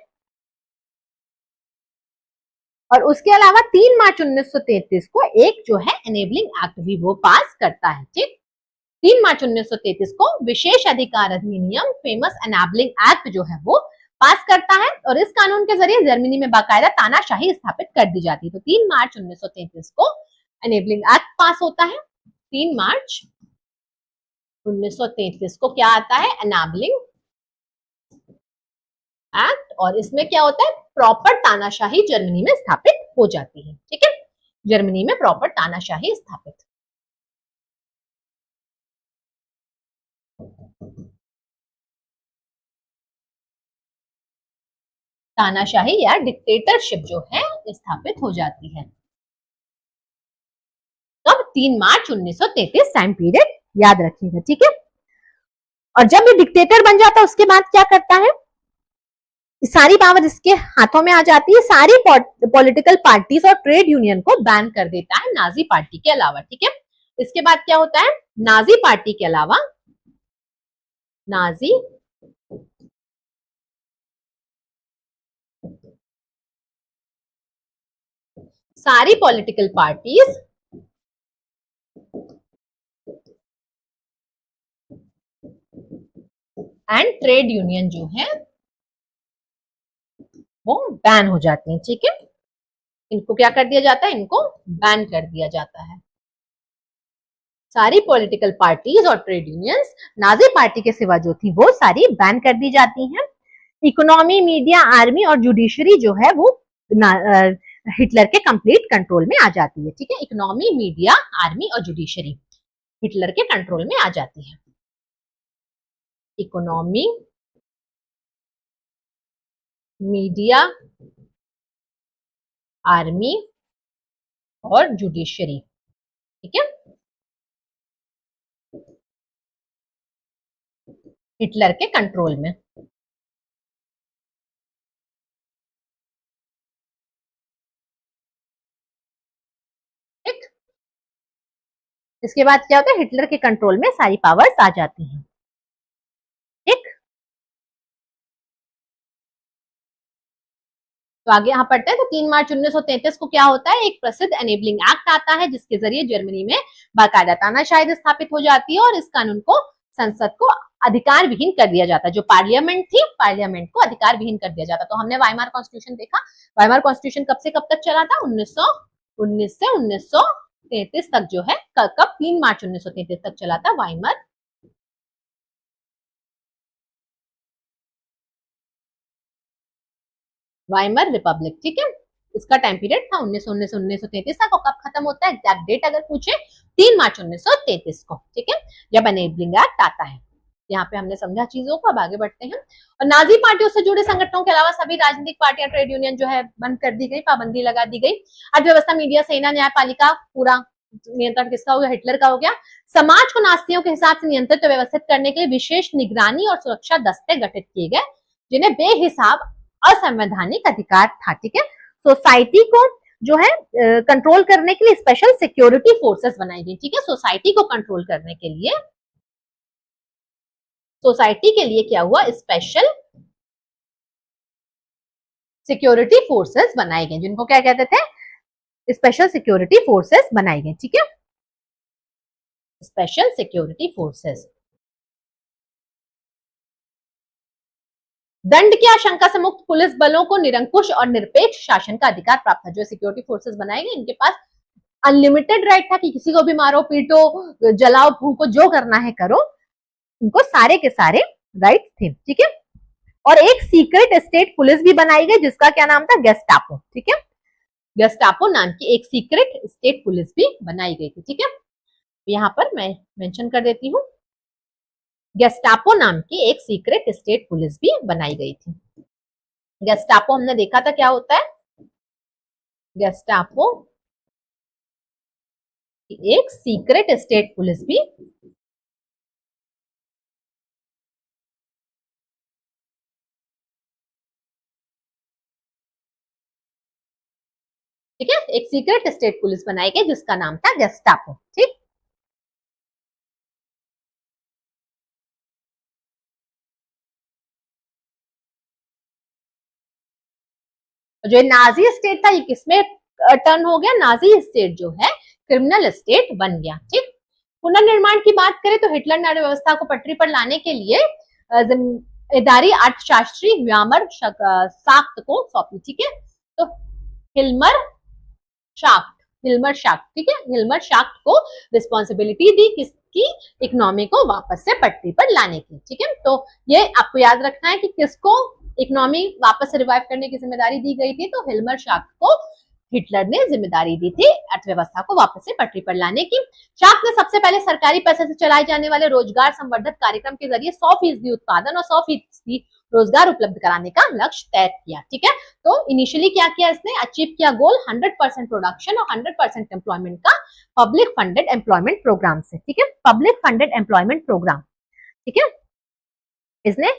और उसके अलावा 3 मार्च 1933 को एक जो है एनेबलिंग एक्ट भी वो पास करता है। ठीक, 3 मार्च 1933 को विशेष अधिकार अधिनियम, फेमस एनेबलिंग एक्ट जो है वो पास करता है, और इस कानून के जरिए जर्मनी में बाकायदा तानाशाही स्थापित कर दी जाती है। तो 3 मार्च 1933 को एनेबलिंग एक्ट पास होता है। 3 मार्च 1933 को क्या आता है, एनेबलिंग एक्ट, और इसमें क्या होता है, प्रॉपर तानाशाही जर्मनी में स्थापित हो जाती है। ठीक है, जर्मनी में प्रॉपर तानाशाही स्थापित। तानाशाही या डिक्टेटरशिप जो है स्थापित हो जाती है। कब, 3 मार्च 1933 टाइम पीरियड याद रखिएगा। ठीक है, और जब ये डिक्टेटर बन जाता है उसके बाद क्या करता है, सारी पावर इसके हाथों में आ जाती है, सारी पॉलिटिकल पार्टीज और ट्रेड यूनियन को बैन कर देता है, नाजी पार्टी के अलावा। ठीक है, इसके बाद क्या होता है, नाजी पार्टी के अलावा, नाजी सारी political parties and trade union जो है वो बैन हो जाती है। ठीक है, इनको क्या कर दिया जाता है, इनको बैन कर दिया जाता है। सारी पॉलिटिकल पार्टीज और ट्रेड यूनियंस, नाजी पार्टी के सिवा जो थी वो सारी बैन कर दी जाती हैं। इकोनॉमी, मीडिया, आर्मी और जुडिशरी जो है वो हिटलर के कंप्लीट कंट्रोल में आ जाती है। ठीक है, इकोनॉमी, मीडिया, आर्मी और जुडिशरी हिटलर के कंट्रोल में आ जाती है। इकोनॉमी, मीडिया, आर्मी और जुडिशरी। ठीक है, हिटलर के कंट्रोल में। इसके बाद क्या होता है, हिटलर के कंट्रोल में सारी पावर्स आ जाती हैं। ठीक, तो आगे यहाँ पढ़ते हैं। तो 3 मार्च 1933 को क्या होता है, एक प्रसिद्ध एनेबलिंग एक्ट आता है जिसके जरिए जर्मनी में बाकायदा तानाशाही स्थापित हो जाती है और इस कानून को संसद को अधिकार विहीन कर दिया जाता है। जो पार्लियामेंट थी, पार्लियामेंट को अधिकार विहीन कर दिया जाता। तो हमने वाइमार कॉन्स्टिट्यूशन देखा। वाइमार कॉन्स्टिट्यूशन कब से कब तक चला था, 1919 से 1933 तक जो है, कब 3 मार्च 1933 तक चला था वाइमर रिपब्लिक। ठीक है, इसका टाइम पीरियड था 1919 से 1933 तक। और कब खत्म होता है, एग्जैक्ट डेट अगर पूछे, 3 मार्च 1933 को। ठीक है, जब एनेबलिंग एक्ट आता है। यहाँ पे हमने समझा चीजों को, अब आगे बढ़ते हैं। और नाजी पार्टियों से जुड़े संगठनों के अलावा सभी राजनीतिक पार्टियां, ट्रेड यूनियन जो है बंद कर दी गई, पाबंदी लगा दी गई। अर्थव्यवस्था, मीडिया, सेना, न्यायपालिका, पूरा नियंत्रण किसका हो गया, हिटलर का हो गया। समाज को नास्तियों के हिसाब से नियंत्रित व्यवस्थित करने के लिए विशेष निगरानी और सुरक्षा दस्ते गठित किए गए जिन्हें बेहिसाब असंवैधानिक अधिकार था। ठीक है, सोसाइटी को जो है कंट्रोल करने के लिए स्पेशल सिक्योरिटी फोर्सेस बनाई गई। ठीक है, सोसाइटी को कंट्रोल करने के लिए, सोसाइटी के लिए क्या हुआ, स्पेशल सिक्योरिटी फोर्सेस बनाए गए, जिनको क्या कहते थे, स्पेशल सिक्योरिटी फोर्सेस बनाई गई। ठीक है, स्पेशल सिक्योरिटी फोर्सेस। दंड की आशंका से मुक्त पुलिस बलों को निरंकुश और निरपेक्ष शासन का अधिकार प्राप्त था। जो सिक्योरिटी फोर्सेस बनाए गए, इनके पास अनलिमिटेड राइट था कि किसी को भी मारो, पीटो, जलाओ, फूको, जो करना है करो। इनको सारे के सारे राइट्स थे। ठीक है, और एक सीक्रेट स्टेट पुलिस भी बनाई गई जिसका क्या नाम था, गेस्टापो। ठीक है, गेस्टापो नाम की एक सीक्रेट स्टेट पुलिस भी बनाई गई थी। ठीक है, यहां पर मैं मेंशन कर देती हूँ, गेस्टापो नाम की एक सीक्रेट स्टेट पुलिस भी बनाई गई थी। गेस्टापो हमने देखा था क्या होता है, गेस्टापो एक सीक्रेट स्टेट पुलिस भी ठीक है, एक सीक्रेट स्टेट पुलिस बनाई गई जिसका नाम था गेस्टापो। ठीक, जो नाजी स्टेट था ये किसमें टर्न हो गया, नाजी स्टेट जो है क्रिमिनल स्टेट बन गया। ठीक, पुनर्निर्माण की बात करें तो हिटलर ने अर्थव्यवस्था को पटरी पर लाने के लिए जिम्मेदारी अर्थशास्त्री व्यामर शाक्त को सौंपी। ठीक है, तो हिल्मर शाक्त, ठीक है, हिल्मर शाक्त को रिस्पॉन्सिबिलिटी दी किसकी, इकोनॉमी को वापस से पटरी पर लाने की। ठीक है, तो ये आपको याद रखना है कि किसको इकोनॉमी वापस से रिवाइव करने की जिम्मेदारी दी गई थी, तो हिल्मर शाक्त को हिटलर ने जिम्मेदारी दी थी अर्थव्यवस्था को वापस से पटरी पर लाने की। शाक्त ने सबसे पहले सरकारी पैसे से चलाए जाने वाले रोजगार संवर्धक कार्यक्रम के जरिए 100% उत्पादन और 100% रोजगार उपलब्ध कराने का लक्ष्य तय किया। ठीक है, तो इनिशियली क्या किया इसने, अचीव किया गोल 100% प्रोडक्शन और 100% एम्प्लॉयमेंट का पब्लिक फंडेड एम्प्लॉयमेंट प्रोग्राम से। ठीक है, पब्लिक फंडेड एम्प्लॉयमेंट प्रोग्राम। ठीक है, इसने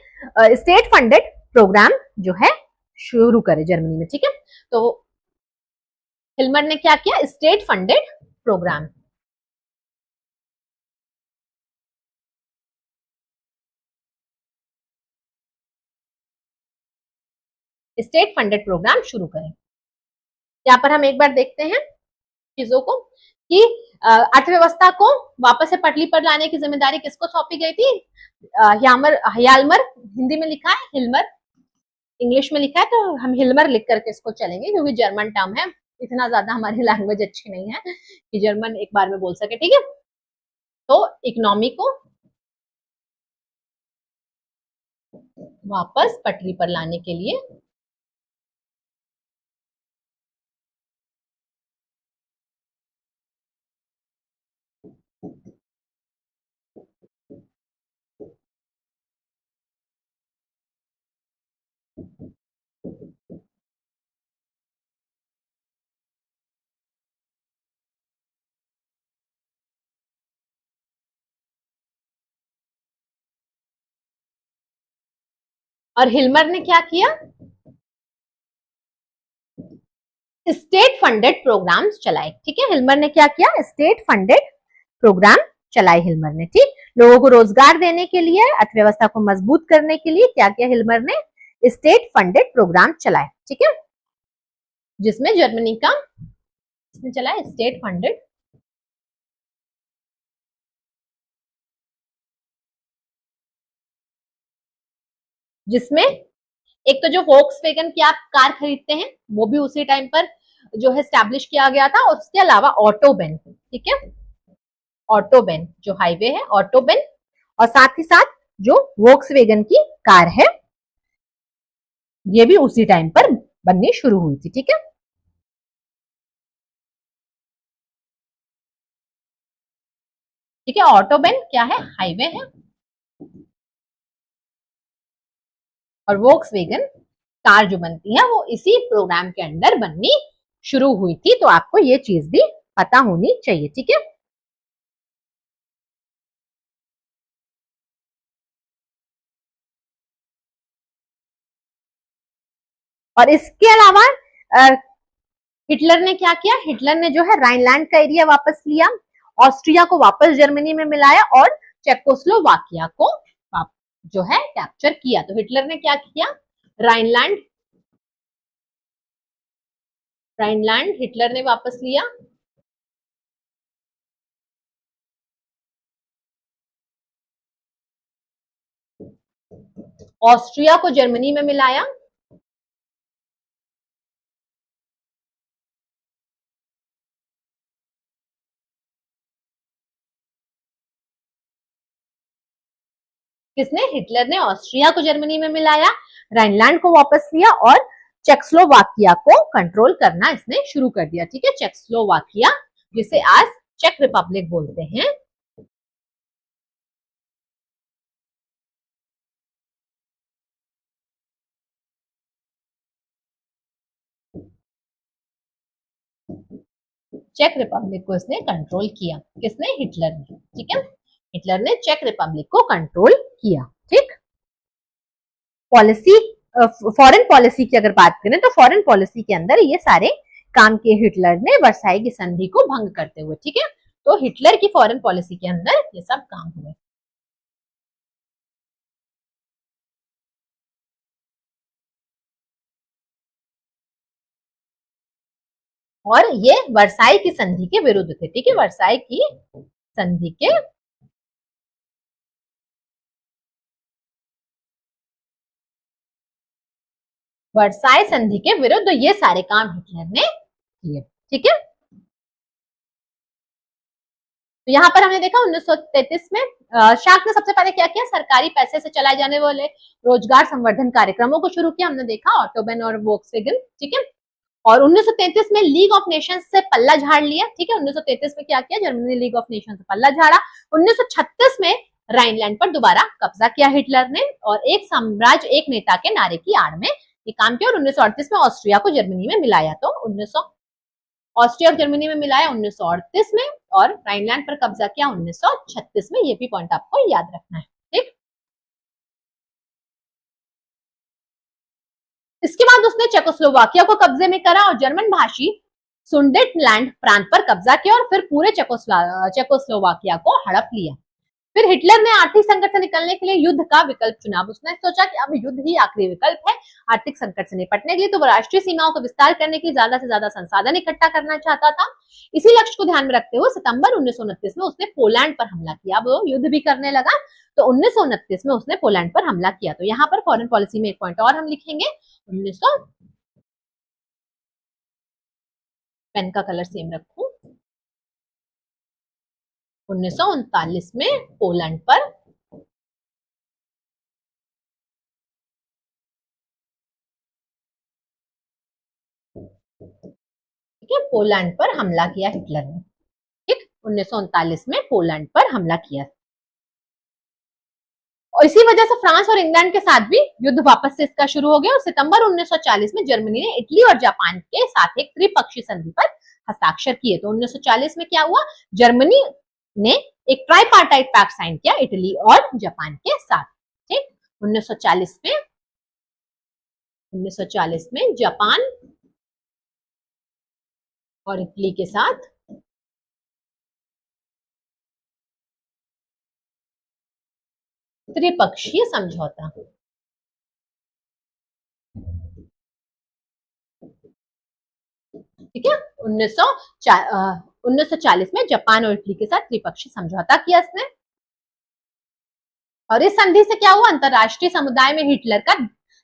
स्टेट फंडेड प्रोग्राम जो है शुरू करे जर्मनी में। ठीक है, तो हिल्मर ने क्या किया, state funded programme, state funded programme शुरू करें। यहाँ पर हम एक बार देखते हैं चीजों को कि अर्थव्यवस्था को वापस से पटरी पर लाने की जिम्मेदारी किसको सौंपी गई थी, हयालमर, हिंदी में लिखा है हिल्मर, इंग्लिश में लिखा है तो हम हिल्मर लिख करके इसको चलेंगे क्योंकि जर्मन टर्म है, इतना ज्यादा हमारी लैंग्वेज अच्छी नहीं है कि जर्मन एक बार में बोल सके। ठीक है, तो इकोनॉमी को वापस पटरी पर लाने के लिए और हिल्मर ने क्या किया, स्टेट फंडेड प्रोग्राम्स चलाए। ठीक है, हिल्मर ने क्या किया, स्टेट फंडेड प्रोग्राम चलाए हिलमर ने। ठीक, लोगों को रोजगार देने के लिए, अर्थव्यवस्था को मजबूत करने के लिए क्या किया हिलमर ने? स्टेट फंडेड प्रोग्राम चलाए। ठीक है, जिसमें जर्मनी का इसने चलाया स्टेट फंडेड, जिसमें एक तो जो वोक्सवैगन की आप कार खरीदते हैं वो भी उसी टाइम पर जो है स्टैब्लिश किया गया था, और उसके अलावा ऑटोबेन। ठीक है, ऑटोबेन जो हाईवे है ऑटोबेन, और साथ ही साथ जो वोक्सवैगन की कार है ये भी उसी टाइम पर बननी शुरू हुई थी। ठीक है, ठीक है, ऑटोबेन क्या है? हाईवे है, और वोक्सवैगन कार जो बनती है वो इसी प्रोग्राम के अंडर बननी शुरू हुई थी। तो आपको ये चीज भी पता होनी चाहिए। ठीक है, और इसके अलावा हिटलर ने क्या किया? हिटलर ने जो है राइनलैंड का एरिया वापस लिया, ऑस्ट्रिया को वापस जर्मनी में मिलाया, और चेकोस्लोवाकिया को जो है कैप्चर किया। तो हिटलर ने क्या किया? राइनलैंड राइनलैंड हिटलर ने वापस लिया, ऑस्ट्रिया को जर्मनी में मिलाया, किसने? हिटलर ने ऑस्ट्रिया को जर्मनी में मिलाया, राइनलैंड को वापस लिया, और चेकोस्लोवाकिया को कंट्रोल करना इसने शुरू कर दिया। ठीक है, चेकोस्लोवाकिया जिसे आज चेक रिपब्लिक बोलते हैं। चेक रिपब्लिक को इसने कंट्रोल किया। किसने? हिटलर ने। ठीक है, हिटलर ने चेक रिपब्लिक को कंट्रोल किया। ठीक, पॉलिसी, फॉरेन पॉलिसी की अगर बात करें तो फॉरेन पॉलिसी के अंदर ये सारे काम किए हिटलर ने वर्साई की संधि को भंग करते हुए। ठीक है, तो हिटलर की फॉरेन पॉलिसी के अंदर ये सब काम हुए। और ये वर्साई की संधि के विरुद्ध थे। ठीक है, वर्साई की संधि के वर्साई संधि के विरुद्ध ये सारे काम हिटलर ने किए। ठीक है, तो यहाँ पर हमने देखा 1933 में शार्क ने सबसे पहले क्या किया? सरकारी पैसे से चलाए जाने वाले रोजगार संवर्धन कार्यक्रमों को शुरू किया। हमने देखा ऑटोबेन और वोक्सवैगन। ठीक है, और 1933 में लीग ऑफ नेशंस से पल्ला झाड़ लिया। ठीक है, 1933 में क्या किया? जर्मनी ने लीग ऑफ नेशंस से पल्ला झाड़ा। 1936 में राइनलैंड पर दोबारा कब्जा किया हिटलर ने, और एक साम्राज्य एक नेता के नारे की आड़ में ये काम किया। और 1938 में ऑस्ट्रिया को जर्मनी में मिलाया। तो ऑस्ट्रिया को जर्मनी में मिलाया 1938 में, और राइनलैंड पर कब्जा किया 1936 में। ये भी पॉइंट आपको याद रखना है। ठीक, इसके बाद उसने चेकोस्लोवाकिया को कब्जे में करा और जर्मन भाषी सुंडेटलैंड प्रांत पर कब्जा किया, और फिर पूरे चेकोस्लोवाकिया को हड़प लिया। फिर हिटलर ने आर्थिक संकट से निकलने के लिए युद्ध का विकल्प चुना। उसने सोचा कि अब युद्ध ही आखिरी विकल्प है आर्थिक संकट से निपटने के लिए। तो वो राष्ट्रीय सीमाओं को विस्तार करने के लिए ज्यादा से ज्यादा संसाधन इकट्ठा करना चाहता था। इसी लक्ष्य को ध्यान में रखते हुए सितंबर 1929 में उसने पोलैंड पर हमला किया। अब वो युद्ध भी करने लगा, तो 1929 में उसने पोलैंड पर हमला किया। तो यहाँ पर फॉरेन पॉलिसी में एक पॉइंट और हम लिखेंगे, 1900, पेन का कलर सेम रखूं, 1939 में पोलैंड पर ठीक है, पोलैंड पर हमला किया हिटलर ने। ठीक, 1939 में पोलैंड पर हमला किया, और इसी वजह से फ्रांस और इंग्लैंड के साथ भी युद्ध वापस से इसका शुरू हो गया। और सितंबर 1940 में जर्मनी ने इटली और जापान के साथ एक त्रिपक्षीय संधि पर हस्ताक्षर किए। तो 1940 में क्या हुआ? जर्मनी ने एक ट्राइपार्टाइट पैक्ट साइन किया इटली और जापान के साथ। ठीक, 1940 में जापान और इटली के साथ त्रिपक्षीय समझौता। ठीक है, 1940 में जापान और इटली के साथ त्रिपक्षीय समझौता किया इसने। और इस संधि से क्या हुआ, अंतरराष्ट्रीय समुदाय में हिटलर का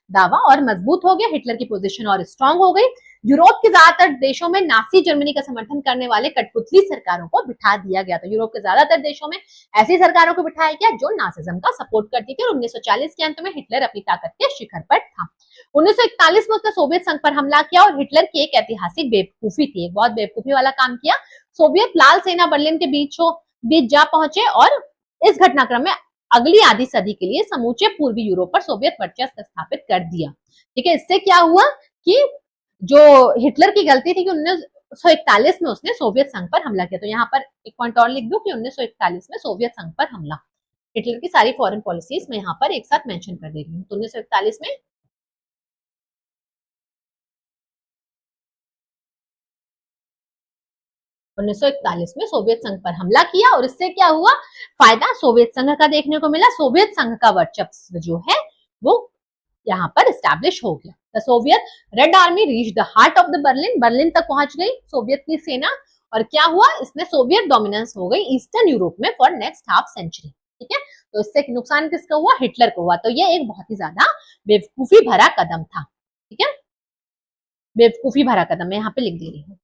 दावा और मजबूत हो गया, हिटलर की पोजीशन और स्ट्रांग हो गई। यूरोप के ज्यादातर देशों में नासी जर्मनी का समर्थन करने वाले कठपुतली सरकारों को बिठा दिया गया। तो यूरोप के ज्यादातर देशों में ऐसी सरकारों को बिठाया गया जो नासिज्म का सपोर्ट करती थी। और 1940 के अंत में हिटलर अपनी ताकत के शिखर पर था। 1941 में उसने सोवियत संघ पर हमला किया और हिटलर की एक ऐतिहासिक बेवकूफी थी, एक बहुत बेवकूफी वाला काम किया। सोवियत लाल सेना बर्लिन के बीच जा पहुंचे और इस घटनाक्रम में अगली आधी सदी के लिए समूचे पूर्वी यूरोप पर सोवियत वर्चस्व स्थापित कर दिया। ठीक है, इससे क्या हुआ कि जो हिटलर की गलती थी कि 1941 में उसने सोवियत संघ पर हमला किया। तो यहाँ पर एक पॉइंट और लिख दूं कि 1941 में सोवियत संघ पर हमला, हिटलर की सारी फॉरेन पॉलिसीज मैं यहाँ पर एक साथ मेंशन कर दे रही हूँ। तो 1941 में सोवियत संघ पर हमला किया और इससे क्या हुआ, फायदा सोवियत संघ का देखने को मिला। सोवियत संघ का वर्चस्व जो है वो यहाँ पर स्टैब्लिश हो गया। The Soviet red army reach the heart of the Berlin, Berlin तक पहुंच गई सोवियत की सेना। और क्या हुआ, इसमें सोवियत डोमिनेंस हो गई ईस्टर्न यूरोप में फॉर नेक्स्ट हाफ सेंचुरी। ठीक है, तो इससे नुकसान किसका हुआ, हिटलर को हुआ। तो ये एक बहुत ही ज्यादा बेवकूफी भरा कदम था। ठीक है, बेवकूफी भरा कदम मैं यहाँ पे लिख दे रही हूँ।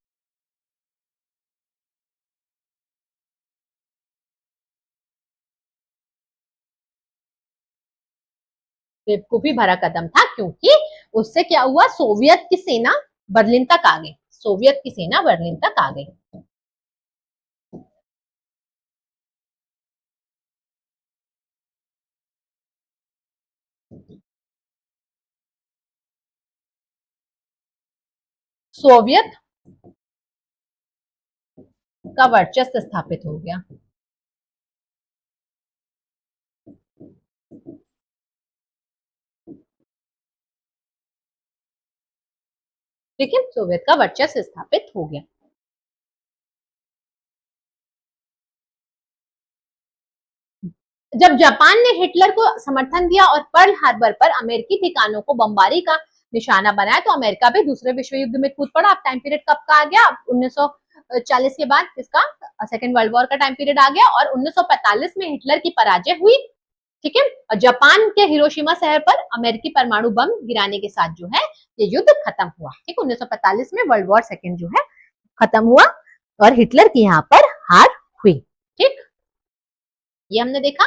बेवकूफी भरा कदम था क्योंकि उससे क्या हुआ, सोवियत की सेना बर्लिन तक आ गई, सोवियत की सेना बर्लिन तक आ गई। सोवियत का वर्चस्व स्थापित हो गया। ठीक है, सोवियत का वर्चस्व स्थापित हो गया। जब जापान ने हिटलर को समर्थन दिया और पर्ल हार्बर पर अमेरिकी ठिकानों को बमबारी का निशाना बनाया तो अमेरिका भी दूसरे विश्व युद्ध में कूद पड़ा। अब टाइम पीरियड कब का आ गया, 1940 के बाद इसका सेकेंड वर्ल्ड वॉर का टाइम पीरियड आ गया और 1945 में हिटलर की पराजय हुई। ठीक है, और जापान के हिरोशिमा शहर पर अमेरिकी परमाणु बम गिराने के साथ जो है ये युद्ध खत्म हुआ। ठीक, 1945 में वर्ल्ड वॉर सेकेंड जो है खत्म हुआ और हिटलर की यहाँ पर हार हुई। ठीक, ये हमने देखा।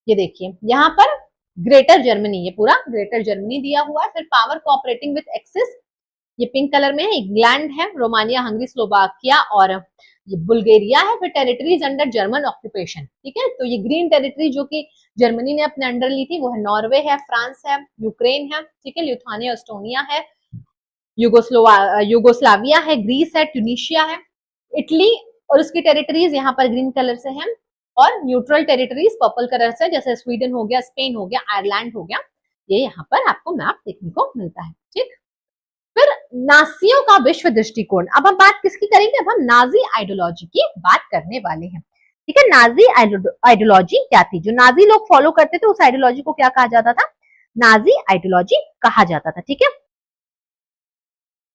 ये देखिए यहाँ पर ग्रेटर जर्मनी, ये पूरा ग्रेटर जर्मनी दिया हुआ है। फिर पावर कोऑपरेटिंग विद एक्सिस, ये पिंक कलर में है, इंग्लैंड है, रोमानिया, हंगरी, स्लोवाकिया और ये बुल्गारिया है। फिर टेरिटरीज अंडर जर्मन ऑक्यूपेशन। ठीक है, तो ये ग्रीन टेरिटरी जो कि जर्मनी ने अपने अंडर ली थी वो है नॉर्वे है, फ्रांस है, यूक्रेन है, ठीक है, लिथुआनिया, एस्टोनिया है, युगोस्लाविया है, ग्रीस है, ट्यूनिशिया है, इटली और उसकी टेरिटरीज यहाँ पर ग्रीन कलर से है। और न्यूट्रल टेरिटरीज पर्पल कलर से, जैसे स्वीडन हो गया, स्पेन हो गया, आयरलैंड हो गया, ये यहाँ पर आपको मैप देखने को मिलता है। ठीक, फिर नासियों का विश्व दृष्टिकोण। अब हम बात किसकी करेंगे, अब हम नाजी आइडियोलॉजी की बात करने वाले हैं। ठीक है, नाजी आइडियोलॉजी क्या थी, जो नाजी लोग फॉलो करते थे उस आइडियोलॉजी को क्या कहा जाता था, नाजी आइडियोलॉजी कहा जाता था। ठीक है,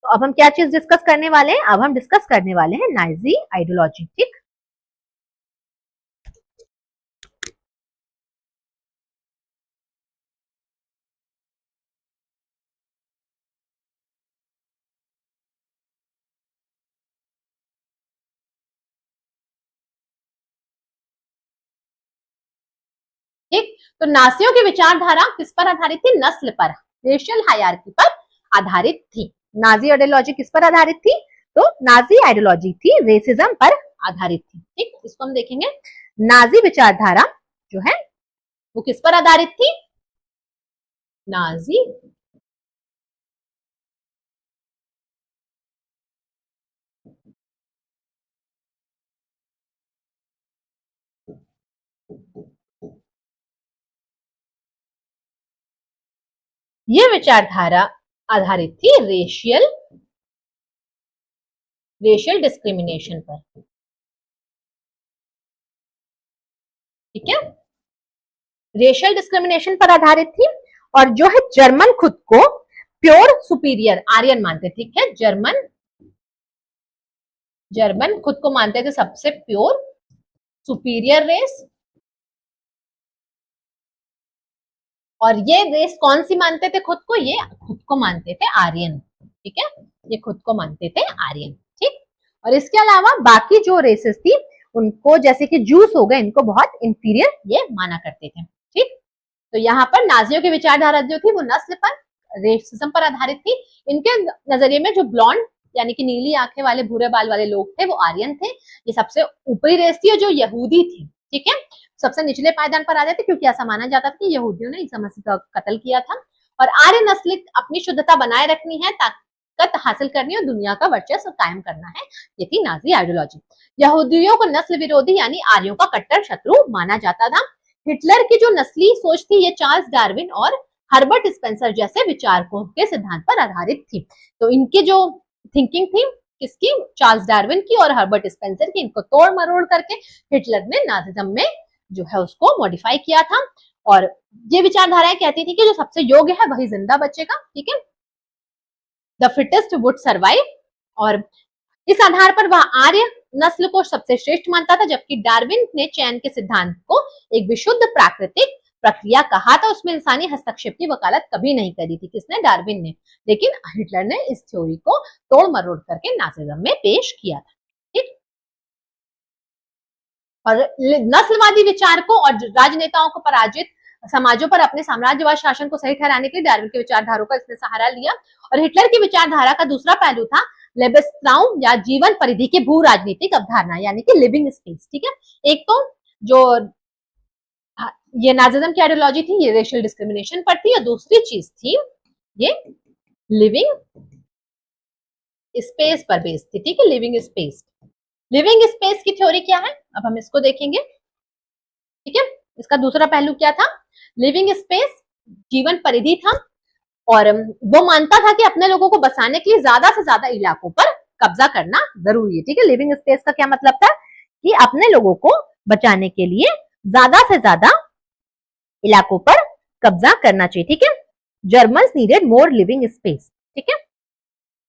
तो अब हम क्या चीज डिस्कस करने वाले हैं, अब हम डिस्कस करने वाले हैं नाजी आइडियोलॉजी। ठीक, ठीक, तो नासियों की विचारधारा किस पर आधारित थी, नस्ल पर, रेशियल हायरार्की पर आधारित थी। नाजी आइडियोलॉजी किस पर आधारित थी, तो नाजी आइडियोलॉजी थी रेसिज्म पर आधारित थी। ठीक, इसको हम देखेंगे। नाजी विचारधारा जो है वो किस पर आधारित थी, नाजी ये विचारधारा आधारित थी रेशियल डिस्क्रिमिनेशन पर। ठीक है, रेशियल डिस्क्रिमिनेशन पर आधारित थी। और जो है जर्मन खुद को प्योर सुपीरियर आर्यन मानते, ठीक है, जर्मन खुद को मानते थे सबसे प्योर सुपीरियर रेस। और ये रेस कौन सी मानते थे खुद को? ये खुद को मानते थे आर्यन, ठीक है, ये खुद को मानते थे आर्यन, ठीक। और इसके अलावा बाकी जो रेसेस थी उनको, जैसे कि जूस हो गए, इनको बहुत इंफीरियर ये माना करते थे, ठीक। तो यहाँ पर नाजियों की विचारधारा जो थी वो नस्ल पर, रेसिज्म पर आधारित थी। इनके नजरिए में जो ब्लॉन्ड यानी कि नीली आंखें वाले भूरे बाल वाले लोग थे वो आर्यन थे। ये सबसे ऊपरी रेस थी जो यहूदी थी, ठीक है, सबसे निचले पायदान पर आ जाते, क्योंकि ऐसा माना जाता था कि यहूदियों ने ईसा मसीह का कत्ल किया था। और आर्य नस्ल अपनी शुद्धता बनाए रखनी है, ताकत हासिल करनी और दुनिया का वर्चस्व कायम करना है, ये थी नाजी आइडियोलॉजी। यहूदियों को नस्ल विरोधी यानी आर्यों का कट्टर शत्रु माना जाता था। हिटलर की जो नस्ली सोच थी ये चार्ल्स डार्विन और हर्बर्ट स्पेंसर जैसे विचारकों के सिद्धांत पर आधारित थी। तो इनकी जो थिंकिंग थी, किसकी? चार्ल्स डार्विन की और हर्बर्ट स्पेंसर की, इनको तोड़ मरोड़ करके हिटलर ने नाजिज्म में जो है उसको मॉडिफाई किया था। और ये विचारधाराएं कहती थी कि जो सबसे योग्य है वही जिंदा बचेगा, ठीक है, द फिटेस्ट वुड सर्वाइव। और इस आधार पर वह आर्य नस्ल को सबसे श्रेष्ठ मानता था, जबकि डार्विन ने चयन के सिद्धांत को एक विशुद्ध प्राकृतिक प्रक्रिया कहा था। उसमें इंसानी हस्तक्षेप की वकालत कभी नहीं करी थी, किसने? डार्विन ने। लेकिन हिटलर ने इस थ्योरी को तोड़ मरोड़ करके नाजिज्म में पेश किया था, ठीक। और नस्लवादी विचारकों और राजनेताओं को पराजित समाजों पर अपने साम्राज्यवाद शासन को सही ठहराने के लिए डार्विन की विचारधारा का इसने सहारा लिया। और हिटलर की विचारधारा का दूसरा पहलू था लेबेस्ट्राउम या जीवन परिधि की भू राजनीतिक अवधारणा, यानी कि लिविंग स्पेस, ठीक है। एक तो जो ये नाजिज्म की आइडियोलॉजी थी ये रेशियल डिस्क्रिमिनेशन पर थी, और दूसरी चीज थी ये लिविंग स्पेस पर बेस्ड थी, ठीक है, लिविंग स्पेस। लिविंग स्पेस की थ्योरी क्या है, अब हम इसको देखेंगे, ठीक है। इसका दूसरा पहलू क्या था? लिविंग स्पेस जीवन परिधि था, और वो मानता था कि अपने लोगों को बसाने के लिए ज्यादा से ज्यादा इलाकों पर कब्जा करना जरूरी है, ठीक है। लिविंग स्पेस का क्या मतलब था? कि अपने लोगों को बचाने के लिए ज्यादा से ज्यादा इलाकों पर कब्जा करना चाहिए, ठीक है। Germans needed more living space, ठीक है।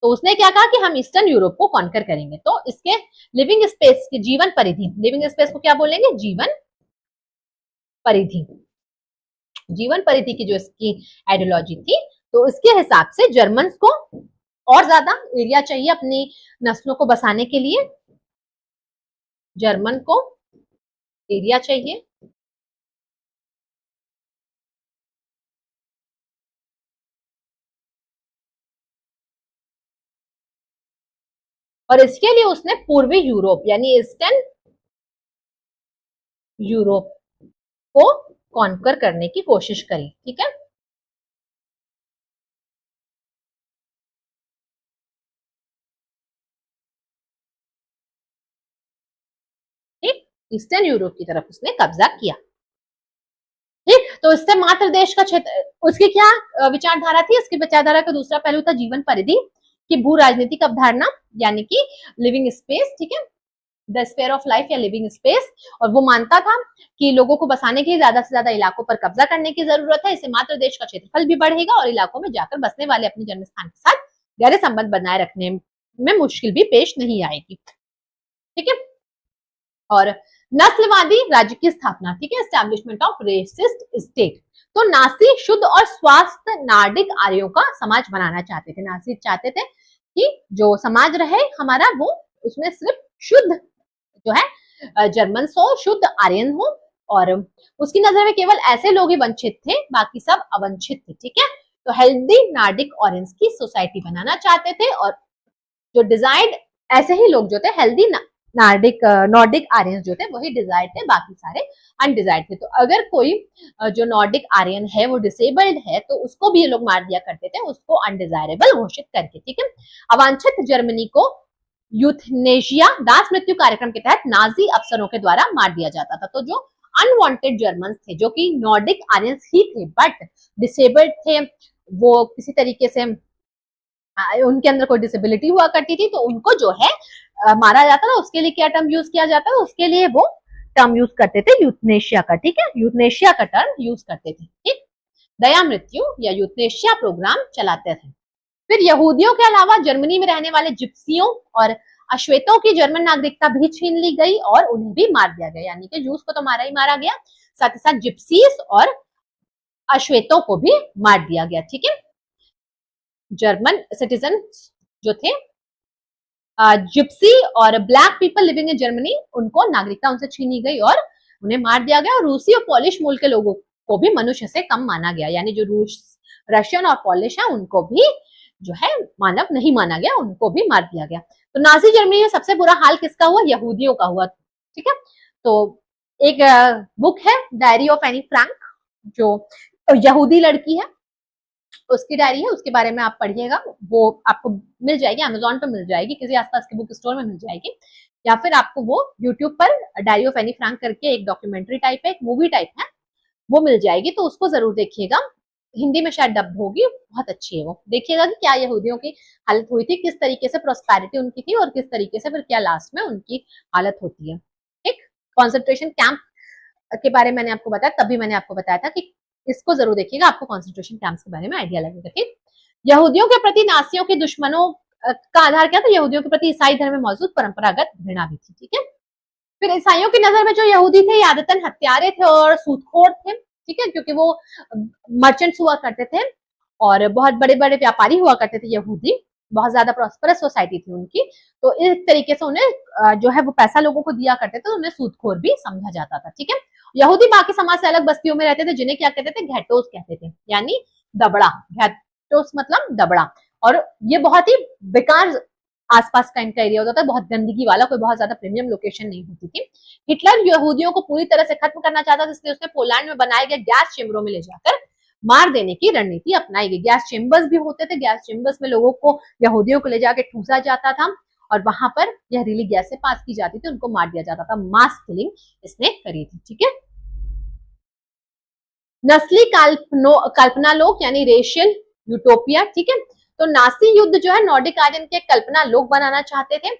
तो उसने क्या कहा कि हम ईस्टर्न यूरोप को कॉन्कर करेंगे। तो इसके लिविंग स्पेस की जीवन परिधि, लिविंग स्पेस को क्या बोलेंगे? जीवन परिधि। जीवन परिधि की जो इसकी आइडियोलॉजी थी, तो इसके हिसाब से जर्मन्स को और ज्यादा एरिया चाहिए अपनी नस्लों को बसाने के लिए। जर्मन को एरिया चाहिए, और इसके लिए उसने पूर्वी यूरोप यानी ईस्टर्न यूरोप को कॉन्कर करने की कोशिश करी, ठीक है। ठीक, ईस्टर्न यूरोप की तरफ उसने कब्जा किया, ठीक। तो इससे मात्र देश का क्षेत्र, उसकी क्या विचारधारा थी? इसकी विचारधारा का दूसरा पहलू था जीवन परिधि की भू राजनीतिक अवधारणा, यानी कि लिविंग स्पेस, ठीक है, द स्फीयर ऑफ लाइफ या लिविंग स्पेस। और वो मानता था कि लोगों को बसाने के लिए ज्यादा से ज्यादा इलाकों पर कब्जा करने की जरूरत है, इससे मात्र देश का क्षेत्रफल भी बढ़ेगा और इलाकों में जाकर बसने वाले अपने जन्म स्थान के साथ गहरे संबंध बनाए रखने में मुश्किल भी पेश नहीं आएगी, ठीक है। और नस्लवादी राज्य की स्थापना, ठीक है, एस्टैब्लिशमेंट ऑफ रेसिस्ट स्टेट। तो नासी शुद्ध और स्वास्थ्य नार्डिक आर्यों का समाज बनाना चाहते थे। नासी चाहते थे कि जो समाज रहे हमारा वो उसमें सिर्फ शुद्ध जो है जर्मन हो, शुद्ध आर्यन हो, और उसकी नजर में केवल ऐसे लोग ही वंचित थे, बाकी सब अवंचित थे, ठीक है। तो हेल्दी नार्डिक ऑरेंज की सोसाइटी बनाना चाहते थे, और जो डिजायर्ड ऐसे ही लोग जो थे हेल्दी नॉर्डिक आर्यन जो थे वही डिजायर्ड थे, बाकी सारे अनडिजायर्ड थे। तो अगर कोई जो नॉर्डिक आर्यन है वो डिसेबल्ड है तो उसको भी ये लोग मार दिया करते थे, उसको अनडिजायरेबल घोषित करके, ठीक है। अवांछित जर्मनी को यूथनेशिया दास मृत्यु कार्यक्रम के तहत नाजी अफसरों के द्वारा मार दिया जाता था। तो जो अनवांटेड जर्मन्स थे जो कि नॉर्डिक आर्यंस ही थे बट डिसेबल्ड थे, वो किसी तरीके से उनके अंदर कोई डिसेबिलिटी हुआ करती थी, तो उनको जो है मारा जाता था। उसके लिए क्या टर्म यूज किया जाता था? उसके लिए वो टर्म यूज करते थे यूथनेशिया का, ठीक है, यूथनेशिया का टर्म यूज करते थे, ठीक, दया मृत्यु या यूथनेशिया प्रोग्राम चलाते थे। फिर यहूदियों के अलावा जर्मनी में रहने वाले जिप्सियों और अश्वेतों की जर्मन नागरिकता भी छीन ली गई और उन्हें भी मार दिया गया, यानी कि जूस को तो मारा ही मारा गया, साथ ही साथ जिप्सीज और अश्वेतों को भी मार दिया गया, ठीक है। जर्मन सिटीजन जो थे जिप्सी और black people living in Germany, उनको नागरिकता उनसे छीनी गई और उन्हें मार दिया गया। और रूसी और पॉलिश मूल के लोगों को भी मनुष्य से कम माना गया, यानी जो रशियन और पॉलिश है उनको भी जो है मानव नहीं माना गया, उनको भी मार दिया गया। तो नाजी जर्मनी में सबसे बुरा हाल किसका हुआ? यहूदियों का हुआ, ठीक है। तो एक बुक है डायरी ऑफ एनी फ्रैंक, जो यहूदी लड़की है उसकी डायरी है, उसके बारे में आप पढ़िएगा, वो आपको मिल जाएगी, अमेजोन पे मिल जाएगी, किसी आसपास के बुक स्टोर में मिल जाएगी, या फिर आपको वो यूट्यूब पर डायरी ऑफ एनी फ्रैंक करके एक डॉक्यूमेंट्री टाइप है, एक मूवी टाइप है, वो मिल जाएगी, तो उसको जरूर देखिएगा। हिंदी में शायद डब होगी, बहुत अच्छी है वो, देखिएगा कि क्या यहूदियों की हालत हुई थी, किस तरीके से प्रोस्पेरिटी उनकी थी और किस तरीके से फिर क्या लास्ट में उनकी हालत होती है, ठीक। कॉन्सेंट्रेशन कैंप के बारे में मैंने आपको बताया, तभी मैंने आपको बताया था कि इसको जरूर देखिएगा, आपको कॉन्सेंट्रेशन कैंप्स के बारे में आइडिया लगेगा, ठीक। यहूदियों के प्रति नासियों के दुश्मनों का आधार क्या था? यहूदियों के प्रति ईसाई धर्म में मौजूद परंपरागत घृणा भी थी, ठीक है। फिर ईसाइयों की नजर में जो यहूदी थे आदतन हत्यारे थे और सूदखोर थे, ठीक है, क्योंकि वो मर्चेंट्स हुआ करते थे और बहुत बड़े बड़े व्यापारी हुआ करते थे यहूदी, बहुत ज्यादा प्रॉस्परस सोसाइटी थी उनकी, तो इस तरीके से उन्हें जो है वो पैसा लोगों को दिया करते थे, तो उन्हें सूदखोर भी समझा जाता था, ठीक है। यहूदी बाकी समाज से अलग बस्तियों में रहते थे, जिन्हें क्या कहते थे? घेटोस कहते थे, यानी दबड़ा, घेटोस मतलब दबड़ा, और ये बहुत ही बेकार आसपास का इनका एरिया होता था, बहुत गंदगी वाला, कोई बहुत ज्यादा प्रीमियम लोकेशन नहीं होती थी। हिटलर यहूदियों को पूरी तरह से खत्म करना चाहता था, इसलिए उसने पोलैंड में बनाए गए गैस चेम्बरों में ले जाकर मार देने की रणनीति अपनाई गई। गैस चेम्बर्स भी होते थे, गैस चेम्बर्स में लोगों को, यहूदियों को ले जाकर ठूसा जाता था और वहां पर जहरीली गैसें पास की जाती थी, उनको मार दिया जाता था। मास किलिंग इसने करी थी, ठीक है। नस्ली कल्पना लोक यानी रेशियल यूटोपिया, ठीक है। तो नासी युद्ध जो है नॉर्डिक आर्यन के कल्पना लोक बनाना चाहते थे।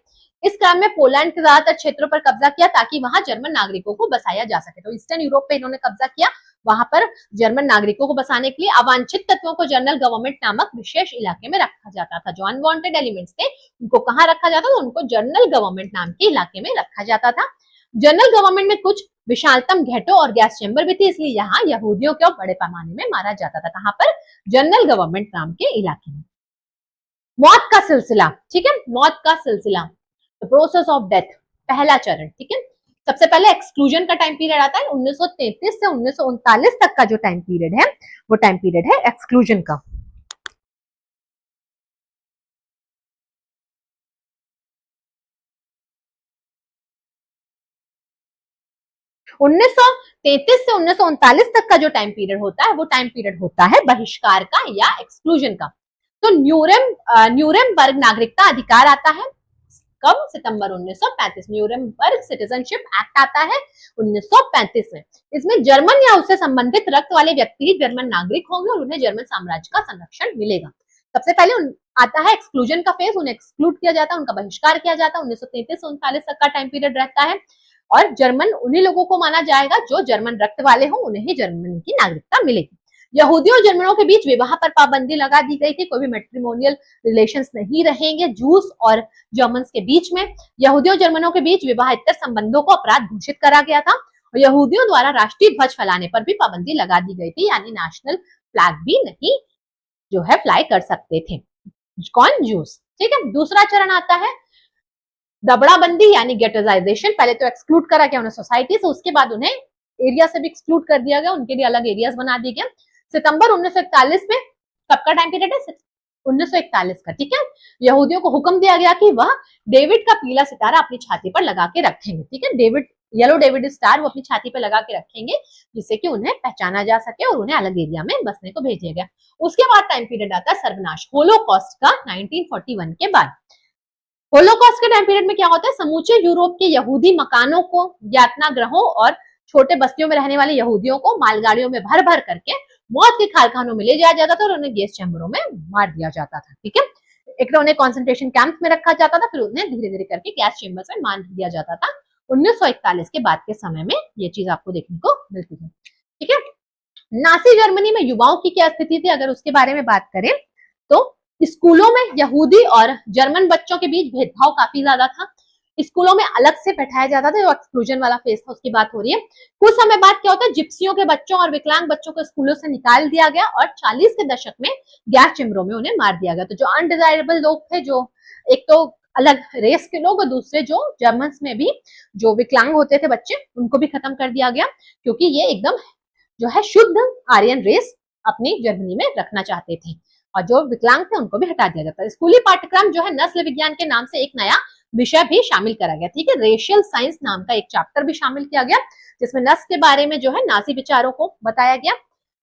इस क्रम में पोलैंड के ज्यादातर क्षेत्रों पर कब्जा किया ताकि वहां जर्मन नागरिकों को बसाया जा सके। तो ईस्टर्न यूरोप पे इन्होंने कब्जा किया, वहां पर जर्मन नागरिकों को बसाने के लिए अवांछित तत्वों को जनरल गवर्नमेंट नामक विशेष इलाके में रखा जाता था। जो अनवांटेड एलिमेंट्स थे उनको कहाँ रखा जाता था? उनको जनरल गवर्नमेंट नाम के इलाके में रखा जाता था। जनरल गवर्नमेंट में कुछ विशालतम घेटो और गैस चेम्बर भी थी, इसलिए यहाँ यहूदियों को बड़े पैमाने में मारा जाता था। कहाँ पर? जनरल गवर्नमेंट नाम के इलाके में। मौत का सिलसिला, ठीक है, मौत का सिलसिला, द प्रोसेस ऑफ डेथ, पहला चरण, ठीक है। सबसे पहले एक्सक्लूजन का टाइम पीरियड आता है, 1933 से 1939 तक का जो टाइम पीरियड है वो टाइम पीरियड है एक्सक्लूजन का। उन्नीस सौ 33 से 1939 तक का जो टाइम पीरियड होता है वो टाइम पीरियड होता है बहिष्कार का या एक्सक्लूजन का। तो न्यूरेमबर्ग नागरिकता अधिकार आता है कब? सितंबर 1935। न्यूरेमबर्ग सिटीजनशिप एक्ट आता है 1935 में। इसमें जर्मन या उससे संबंधित रक्त वाले व्यक्ति ही जर्मन नागरिक होंगे और उन्हें जर्मन साम्राज्य का संरक्षण मिलेगा। सबसे पहले आता है एक्सक्लूजन का फेज, उन्हें एक्सक्लूड किया जाता है, उनका बहिष्कार किया जाता है। 1933 से 1939 तक का टाइम पीरियड रहता है और जर्मन उन्हीं लोगों को माना जाएगा जो जर्मन रक्त वाले हो, उन्हें ही जर्मन की नागरिकता मिलेगी। यहूदियों और जर्मनों के बीच विवाह पर पाबंदी लगा दी गई थी, कोई भी मैट्रिमोनियल रिलेशंस नहीं रहेंगे जूस और जर्मन्स के बीच में। यहूदियों और जर्मनों के बीच विवाहेतर संबंधों को अपराध घोषित करा गया था और यहूदियों द्वारा राष्ट्रीय ध्वज फैलाने पर भी पाबंदी लगा दी गई थी, यानी नेशनल फ्लैग भी नहीं जो है फ्लाई कर सकते थे कौन? जूस, ठीक है। दूसरा चरण आता है दबड़ाबंदी यानी गेटोजाइजेशन। पहले तो एक्सक्लूड करा गया उन्हें सोसाइटी से, उसके बाद उन्हें एरिया से भी एक्सक्लूड कर दिया गया, उनके लिए अलग एरियाज बना दिए गए। सितंबर 1941 में कब का टाइम पीरियड है? 1941 का, ठीक है। यहूदियों को हुक्म दिया गया कि वह डेविड का पीला सितारा अपनी छाती पर लगा के रखेंगे, ठीक है। डेविड, येलो डेविड स्टार वो अपनी छाती पर लगा के रखेंगे जिससे कि उन्हें पहचाना जा सके और उन्हें अलग एरिया में बसने को भेजा गया। उसके बाद टाइम पीरियड आता है सर्वनाश, होलोकॉस्ट का 1941 के बाद। होलोकॉस्ट के टाइम पीरियड में क्या होता है? समूचे यूरोप के यहूदी मकानों को, यातना ग्रहों और छोटे बस्तियों में रहने वाले यहूदियों को मालगाड़ियों में भर भर करके मौत के कारखानों में ले जाया जाता था और उन्हें गैस चैम्बरों में मार दिया जाता था, ठीक है। एक तो उन्हें कॉन्सेंट्रेशन कैंप में रखा जाता था, फिर उन्हें धीरे धीरे करके गैस चैम्बर्स में मार दिया जाता था 1941 के बाद के समय में ये चीज आपको देखने को मिलती है। ठीक है, नासी जर्मनी में युवाओं की क्या स्थिति थी, अगर उसके बारे में बात करें तो स्कूलों में यहूदी और जर्मन बच्चों के बीच भेदभाव काफी ज्यादा था। स्कूलों में अलग से बैठाया जाता था, जो एक्सक्लूजन वाला फेज था उसकी बात हो रही है। कुछ समय बाद क्या होता है, जिप्सियों के बच्चों और विकलांग बच्चों को स्कूलों से निकाल दिया गया और 40 के दशक में गैस चैम्बरों में उन्हें मार दिया गया। तो जो अनडिजायरेबल लोग थे, जो एक तो अलग रेस के लोग और दूसरे जो जर्मन में भी जो विकलांग होते थे बच्चे, उनको भी खत्म कर दिया गया, क्योंकि ये एकदम जो है शुद्ध आर्यन रेस अपनी जर्मनी में रखना चाहते थे। और जो विकलांग थे उनको भी हटा दिया जाता है। स्कूली पाठ्यक्रम जो है नस्ल विज्ञान के नाम से एक नया विषय भी शामिल करा गया। ठीक है, रेशियल साइंस नाम का एक चैप्टर भी शामिल किया गया, जिसमें नस्ल के बारे में जो है नासी विचारों को बताया गया।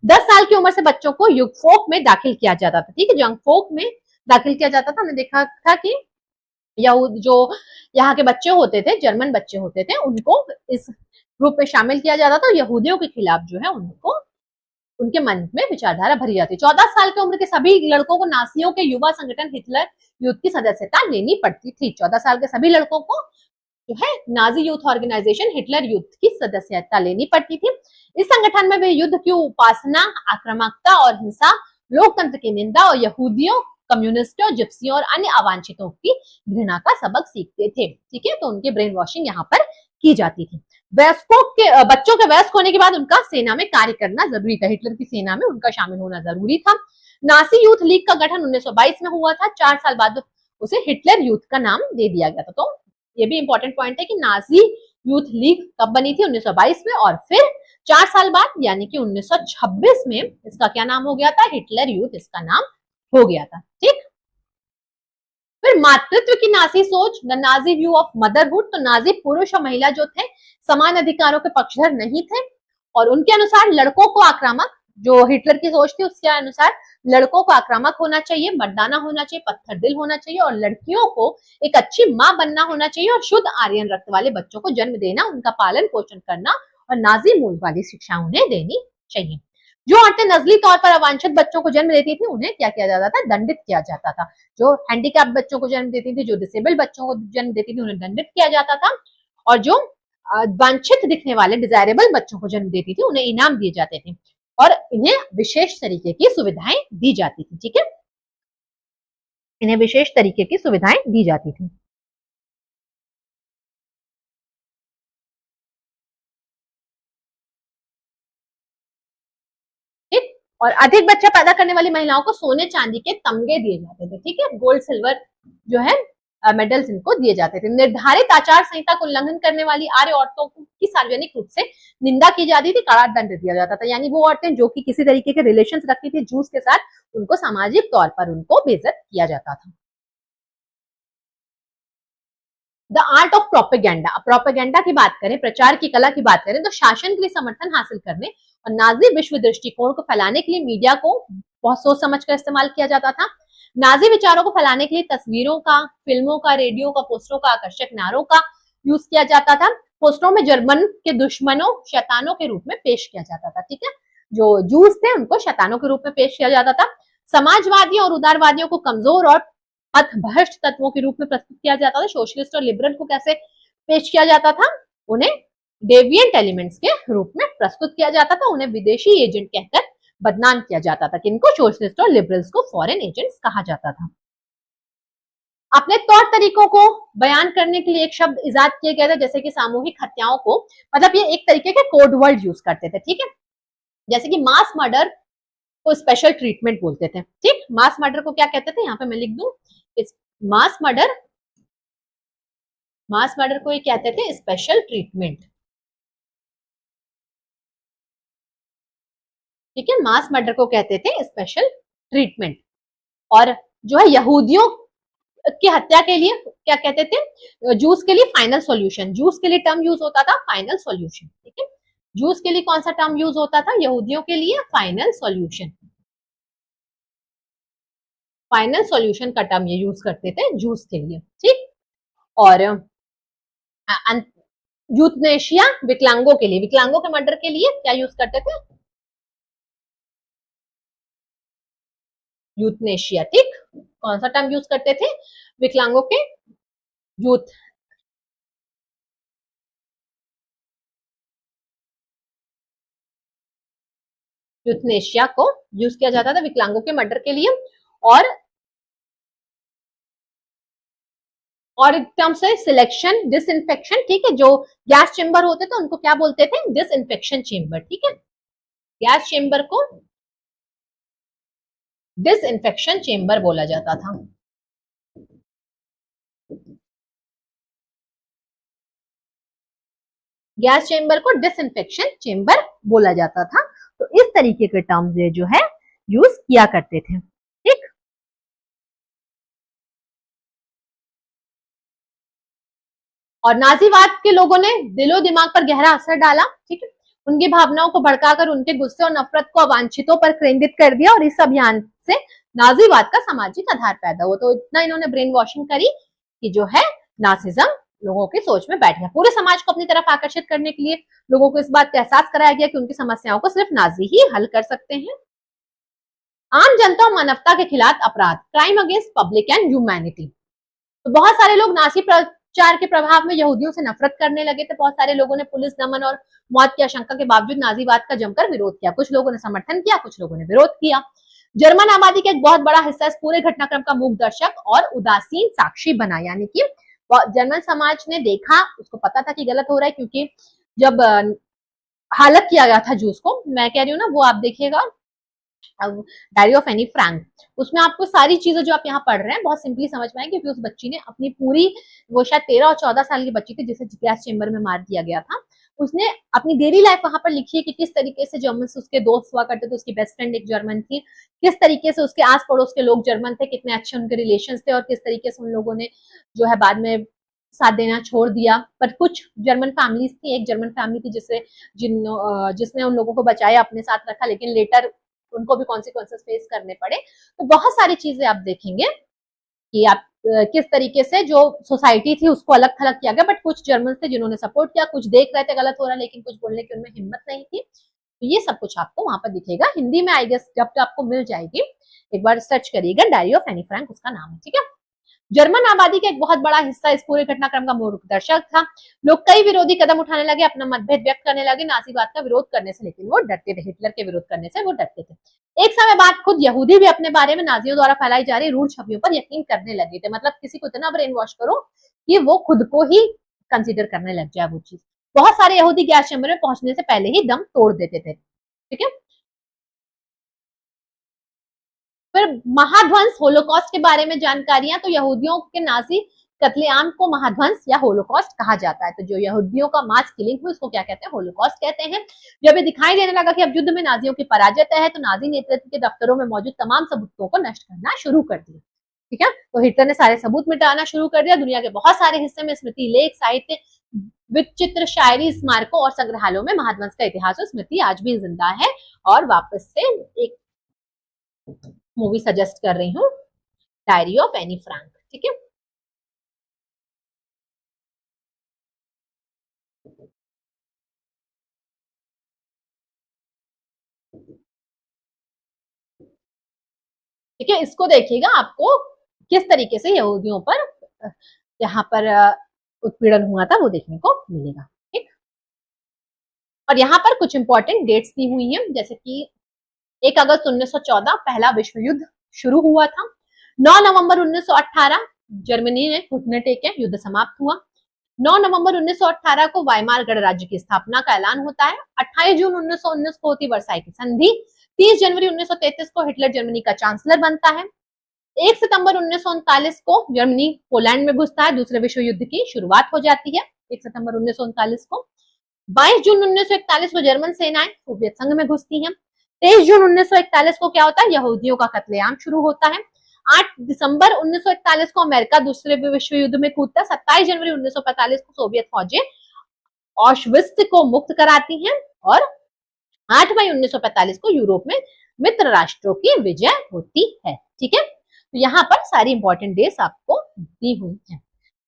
10 साल की उम्र से बच्चों को युगफोक में दाखिल किया जाता था। ठीक है, जंगफोक में दाखिल किया जाता था। हमने देखा था कि जो यहाँ के बच्चे होते थे, जर्मन बच्चे होते थे, उनको इस ग्रुप में शामिल किया जाता था। यहूदियों के खिलाफ जो है उनको उनके मन में विचारधारा भरी जाती। 14 साल की उम्र के सभी लड़कों को नासियों के युवा संगठन हिटलर यूथ की सदस्यता लेनी पड़ती थी। 14 साल के सभी लड़कों को जो है Nazi youth organisation Hitler youth की सदस्यता लेनी पड़ती थी। इस संगठन में वे युद्ध की उपासना, आक्रामकता और हिंसा, लोकतंत्र की निंदा और यहूदियों, कम्युनिस्टों, जिप्सियों और अन्य अवांछितों की घृणा का सबक सीखते थे। ठीक है, तो उनकी ब्रेन वॉशिंग यहाँ पर की जाती थी। वयस्कों के बच्चों के वयस्क होने के बाद उनका सेना में कार्य करना जरूरी था। हिटलर की सेना में उनका शामिल होना जरूरी था। नासी यूथ लीग का गठन 1922 में हुआ था। 4 साल बाद उसे हिटलर यूथ का नाम दे दिया गया था। तो ये भी इंपॉर्टेंट पॉइंट है कि नाजी यूथ लीग कब बनी थी, 1922 में, और फिर 4 साल बाद यानी कि 1926 में इसका क्या नाम हो गया था, हिटलर यूथ इसका नाम हो गया था। ठीक, फिर मातृत्व की नाजी सोच, the Nazi view of motherhood. तो नाजी पुरुष और महिला जो थे समान अधिकारों के पक्षधर नहीं थे, और उनके अनुसार लड़कों को आक्रामक, जो हिटलर की सोच थी उसके अनुसार लड़कों को आक्रामक होना चाहिए, मर्दाना होना चाहिए, पत्थर दिल होना चाहिए, और लड़कियों को एक अच्छी माँ बनना होना चाहिए और शुद्ध आर्यन रक्त वाले बच्चों को जन्म देना, उनका पालन पोषण करना और नाजी मूल वाली शिक्षा उन्हें देनी चाहिए। जो औरतें नजली तौर पर अवांछित बच्चों को जन्म देती थी उन्हें क्या किया जाता था, दंडित किया जाता था। जो हैंडीकैप बच्चों को जन्म देती थी, जो डिसेबल्ड बच्चों को जन्म देती थी, उन्हें दंडित किया जाता था। और जो वांछित दिखने वाले डिजायरेबल बच्चों को जन्म देती थी उन्हें इनाम दिए जाते थे और इन्हें विशेष तरीके की सुविधाएं दी जाती थी। ठीक है, इन्हें विशेष तरीके की सुविधाएं दी जाती थी। ठीक, और अधिक बच्चा पैदा करने वाली महिलाओं को सोने चांदी के तमगे दिए जाते थे। ठीक है, गोल्ड सिल्वर जो है मेडल्स इनको दिए जाते थे। निर्धारित आचार संहिता को उल्लंघन करने वाली आर्य औरतों की सार्वजनिक रूप से निंदा की जाती थी, कड़ा दंड दिया जाता था। यानी वो औरतें जो कि किसी तरीके के रिलेशंस रखती थी जूस के साथ, उनको सामाजिक तौर पर उनको बेइज्जत किया जाता था। The art of propaganda, propaganda की बात करें, प्रचार की कला की बात करें, तो शासन के लिए समर्थन हासिल करने और नाजी विश्व दृष्टिकोण को फैलाने के लिए मीडिया को बहुत सोच समझ कर इस्तेमाल किया जाता था। नाजी विचारों को फैलाने के लिए तस्वीरों का, फिल्मों का, रेडियो का, पोस्टरों का, आकर्षक नारों का यूज किया जाता था। पोस्टरों में जर्मन के दुश्मनों, शैतानों के रूप में पेश किया जाता था। ठीक है, जो जूस थे उनको शैतानों के रूप में पेश किया जाता था। समाजवादियों और उदारवादियों को कमजोर और पथभ्रष्ट तत्वों के रूप में प्रस्तुत किया जाता था। सोशलिस्ट और लिबरल को कैसे पेश किया जाता था, उन्हें डेविएंट एलिमेंट्स के रूप में प्रस्तुत किया जाता था। उन्हें विदेशी एजेंट कहकर बदनाम किया जाता था। किनको, सोशलिस्ट और लिबरल्स को फॉरेन एजेंट्स कहा जाता था। अपने तौर तरीकों को बयान करने के लिए एक शब्द इजाद किए गए थे, जैसे कि सामूहिक हत्याओं को, मतलब ये एक तरीके के कोड वर्ड यूज करते थे। ठीक है, जैसे कि मास मर्डर को स्पेशल ट्रीटमेंट बोलते थे। ठीक, मास मर्डर को क्या कहते थे, यहाँ पे मैं लिख दूं, मास मर्डर, मास मर्डर को ये कहते थे स्पेशल ट्रीटमेंट। ठीक है, मास मर्डर को कहते थे स्पेशल ट्रीटमेंट। और जो है यहूदियों की हत्या के लिए क्या कहते थे, जूस के लिए फाइनल सॉल्यूशन। जूस के लिए टर्म यूज होता था फाइनल सॉल्यूशन। ठीक है, जूस के लिए कौन सा टर्म यूज होता था, यहूदियों के लिए फाइनल सॉल्यूशन। फाइनल सॉल्यूशन का टर्म ये यूज करते थे जूस के लिए। ठीक, और यूथनेशिया विकलांगों के लिए, विकलांगों के मर्डर के लिए क्या यूज करते थे, यूथनेशिया। ठीक, कौन सा टर्म यूज करते थे, विकलांगों के यूथ यूथनेशिया को यूज किया जाता था विकलांगों के मर्डर के लिए। और टर्म से सिलेक्शन, डिसइंफेक्शन, ठीक है, जो गैस चेंबर होते थे उनको क्या बोलते थे, डिसइंफेक्शन चेंबर, ठीक है, गैस चेंबर को डिसइंफेक्शन चेंबर बोला जाता था। गैस चेंबर को डिसइंफेक्शन चेंबर बोला जाता था। तो इस तरीके के टर्म्स ये जो है यूज किया करते थे, ठीक। और नाजीवाद के लोगों ने दिलो दिमाग पर गहरा असर डाला, ठीक है, उनकी भावनाओं को भड़काकर उनके गुस्से और नफरत को अवांछितों पर केंद्रित कर दिया और इस अभियान से नाजीवाद का सामाजिक आधार पैदा हुआ। तो इतना इन्होंने ब्रेन वॉशिंग करी कि जो है नासिज्म लोगों की सोच में बैठ गया। पूरे समाज को अपनी तरफ आकर्षित करने के लिए लोगों को इस बात का एहसास कराया गया कि उनकी समस्याओं को सिर्फ नाजी ही हल कर सकते हैं। आम जनता और मानवता के खिलाफ अपराध, crime against public and humanity. तो बहुत सारे लोग नासी प्रचार के प्रभाव में यहूदियों से नफरत करने लगे थे। बहुत सारे लोगों ने पुलिस दमन और मौत की आशंका के बावजूद नाजीवाद का जमकर विरोध किया। कुछ लोगों ने समर्थन किया, कुछ लोगों ने विरोध किया। जर्मन आबादी का एक बहुत बड़ा हिस्सा इस पूरे घटनाक्रम का मूक दर्शक और उदासीन साक्षी बना, यानी कि जर्मन समाज ने देखा, उसको पता था कि गलत हो रहा है, क्योंकि जब हालत किया गया था जूस को, मैं कह रही हूँ ना, वो आप देखिएगा डायरी ऑफ एनी फ्रैंक, उसमें आपको सारी चीजें जो आप यहाँ पढ़ रहे हैं बहुत सिंपली समझ में आएंगी, क्योंकि उस बच्ची ने अपनी पूरी, वो शायद 13 और 14 साल की बच्ची थी जिसे गैस चेंबर में मार दिया गया था, उसने अपनी डेली लाइफ वहां पर लिखी है कि किस तरीके से जर्मन से उसके दोस्त हुआ करते थे, उसकी बेस्ट फ्रेंड एक जर्मन थी, किस तरीके से उसके आस पड़ोस के लोग जर्मन थे, कितने अच्छे उनके रिलेशन थे, और किस तरीके से उन लोगों ने जो है बाद में साथ देना छोड़ दिया। पर कुछ जर्मन फैमिलीज थी, एक जर्मन फैमिली थी जिसने उन लोगों को बचाया, अपने साथ रखा, लेकिन लेटर उनको भी कॉन्सिक्वेंसेस फेस करने पड़े। तो बहुत सारी चीजें आप देखेंगे कि आप किस तरीके से जो सोसाइटी थी उसको अलग थलग किया गया, बट कुछ जर्मन थे जिन्होंने सपोर्ट किया, कुछ देख रहे थे गलत हो रहा, लेकिन कुछ बोलने की उनमें हिम्मत नहीं थी। तो ये सब कुछ आपको वहां पर दिखेगा, हिंदी में आई गेस जब आपको मिल जाएगी, एक बार सर्च करिएगा, डायरी ऑफ एनी फ्रैंक उसका नाम है, ठीक है। जर्मन आबादी का एक बहुत बड़ा हिस्सा इस पूरे घटनाक्रम का मूल दर्शक था। लोग कई विरोधी कदम उठाने लगे, अपना मतभेद व्यक्त करने लगे नाजीवाद का विरोध करने से, लेकिन वो डरते थे, हिटलर के विरोध करने से वो डरते थे। एक समय बाद खुद यहूदी भी अपने बारे में नाजियों द्वारा फैलाई जा रही रूढ़ छवियों पर यकीन करने लगे थे। मतलब किसी को इतना ब्रेन वॉश करो कि वो खुद को ही कंसिडर करने लग जाए वो चीज। बहुत सारे यहूदी गैस चैम्बर में पहुंचने से पहले ही दम तोड़ देते थे, ठीक है। फिर महाध्वंस, होलोकॉस्ट के बारे में जानकारियां। तो यहूदियों के नाजी कत्लेआम को महाध्वंस या होलोकॉस्ट कहा जाता है। तो जो यहूदियों का मास किलिंग हुई उसको क्या कहते हैं, होलोकॉस्ट कहते हैं। जब ये दिखाई देने लगा कि अब युद्ध में नाजियों की पराजय तय है, तो नाजी नेतृत्व के दफ्तरों में मौजूद तमाम सबूतों को नष्ट करना शुरू कर दिया, ठीक है। तो हिटलर ने सारे सबूत मिटाना शुरू कर दिया। दुनिया के बहुत सारे हिस्से में स्मृति लेख, साहित्य, विचित्र शायरी, स्मारकों और संग्रहालयों में महाध्वंस का इतिहास और स्मृति आज भी जिंदा है। और वापस से एक मूवी सजेस्ट कर रही हूँ, डायरी ऑफ एनी फ्रैंक, ठीक है। ठीक है, इसको देखिएगा, आपको किस तरीके से यहूदियों पर यहाँ पर उत्पीड़न हुआ था वो देखने को मिलेगा, ठीक। और यहाँ पर कुछ इंपॉर्टेंट डेट्स दी हुई हैं, जैसे कि 1 अगस्त 1914 पहला विश्व युद्ध शुरू हुआ था। 9 नवंबर 1918 जर्मनी ने घुटने टेके, युद्ध समाप्त हुआ। 9 नवंबर 1918 को वाइमार गणराज्य की स्थापना का ऐलान होता है। 28 जून 1919 को होती वर्साई की संधि। 30 जनवरी 1933 को हिटलर जर्मनी का चांसलर बनता है। 1 सितंबर 1939 को जर्मनी पोलैंड में घुसता है, दूसरे विश्व युद्ध की शुरुआत हो जाती है 1 सितंबर 1939 को। 22 जून 1941 को जर्मन सेनाएं सोवियत संघ में घुसती हैं। 23 जून 1941 को क्या होता है, यहूदियों का कत्लेआम शुरू होता है। 8 दिसंबर 1941 को अमेरिका दूसरे विश्व युद्ध में कूदता है। 27 जनवरी 1945 को सोवियत फौजें ऑशविट्ज को मुक्त कराती हैं और 8 मई 1945 को यूरोप में मित्र राष्ट्रों की विजय होती है, ठीक है। तो यहाँ पर सारी इंपॉर्टेंट डेट्स आपको दी हुई है।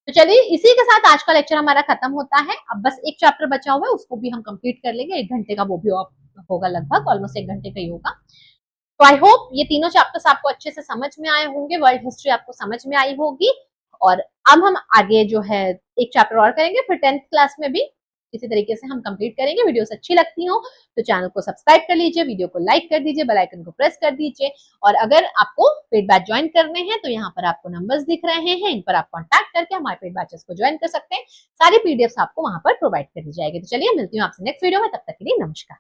तो चलिए, इसी के साथ आज का लेक्चर हमारा खत्म होता है। अब बस एक चैप्टर बचा हुआ है, उसको भी हम कंप्लीट कर लेंगे। 1 घंटे का वो भी होगा, लगभग ऑलमोस्ट 1 घंटे का ही होगा। तो आई होप ये तीनों चैप्टर्स आपको अच्छे से समझ में आए होंगे, वर्ल्ड हिस्ट्री आपको समझ में आई होगी। और अब हम आगे जो है एक चैप्टर और करेंगे, फिर 10th क्लास में भी इसी तरीके से हम कंप्लीट करेंगे। वीडियोस अच्छी लगती हो तो चैनल को सब्सक्राइब कर लीजिए, वीडियो को लाइक कर दीजिए, बेल आइकन को प्रेस कर दीजिए। और अगर आपको पेड बैच ज्वाइन करने हैं तो यहाँ पर आपको नंबर्स दिख रहे हैं, इन पर आप कॉन्टैक्ट करके हमारे पेड बैचेस को ज्वाइन कर सकते हैं। सारी पीडीएफ आपको वहां पर प्रोवाइड कर दी जाएगी। तो चलिए मिलती हूँ आपसे नेक्स्ट वीडियो में, तब तक के लिए नमस्कार।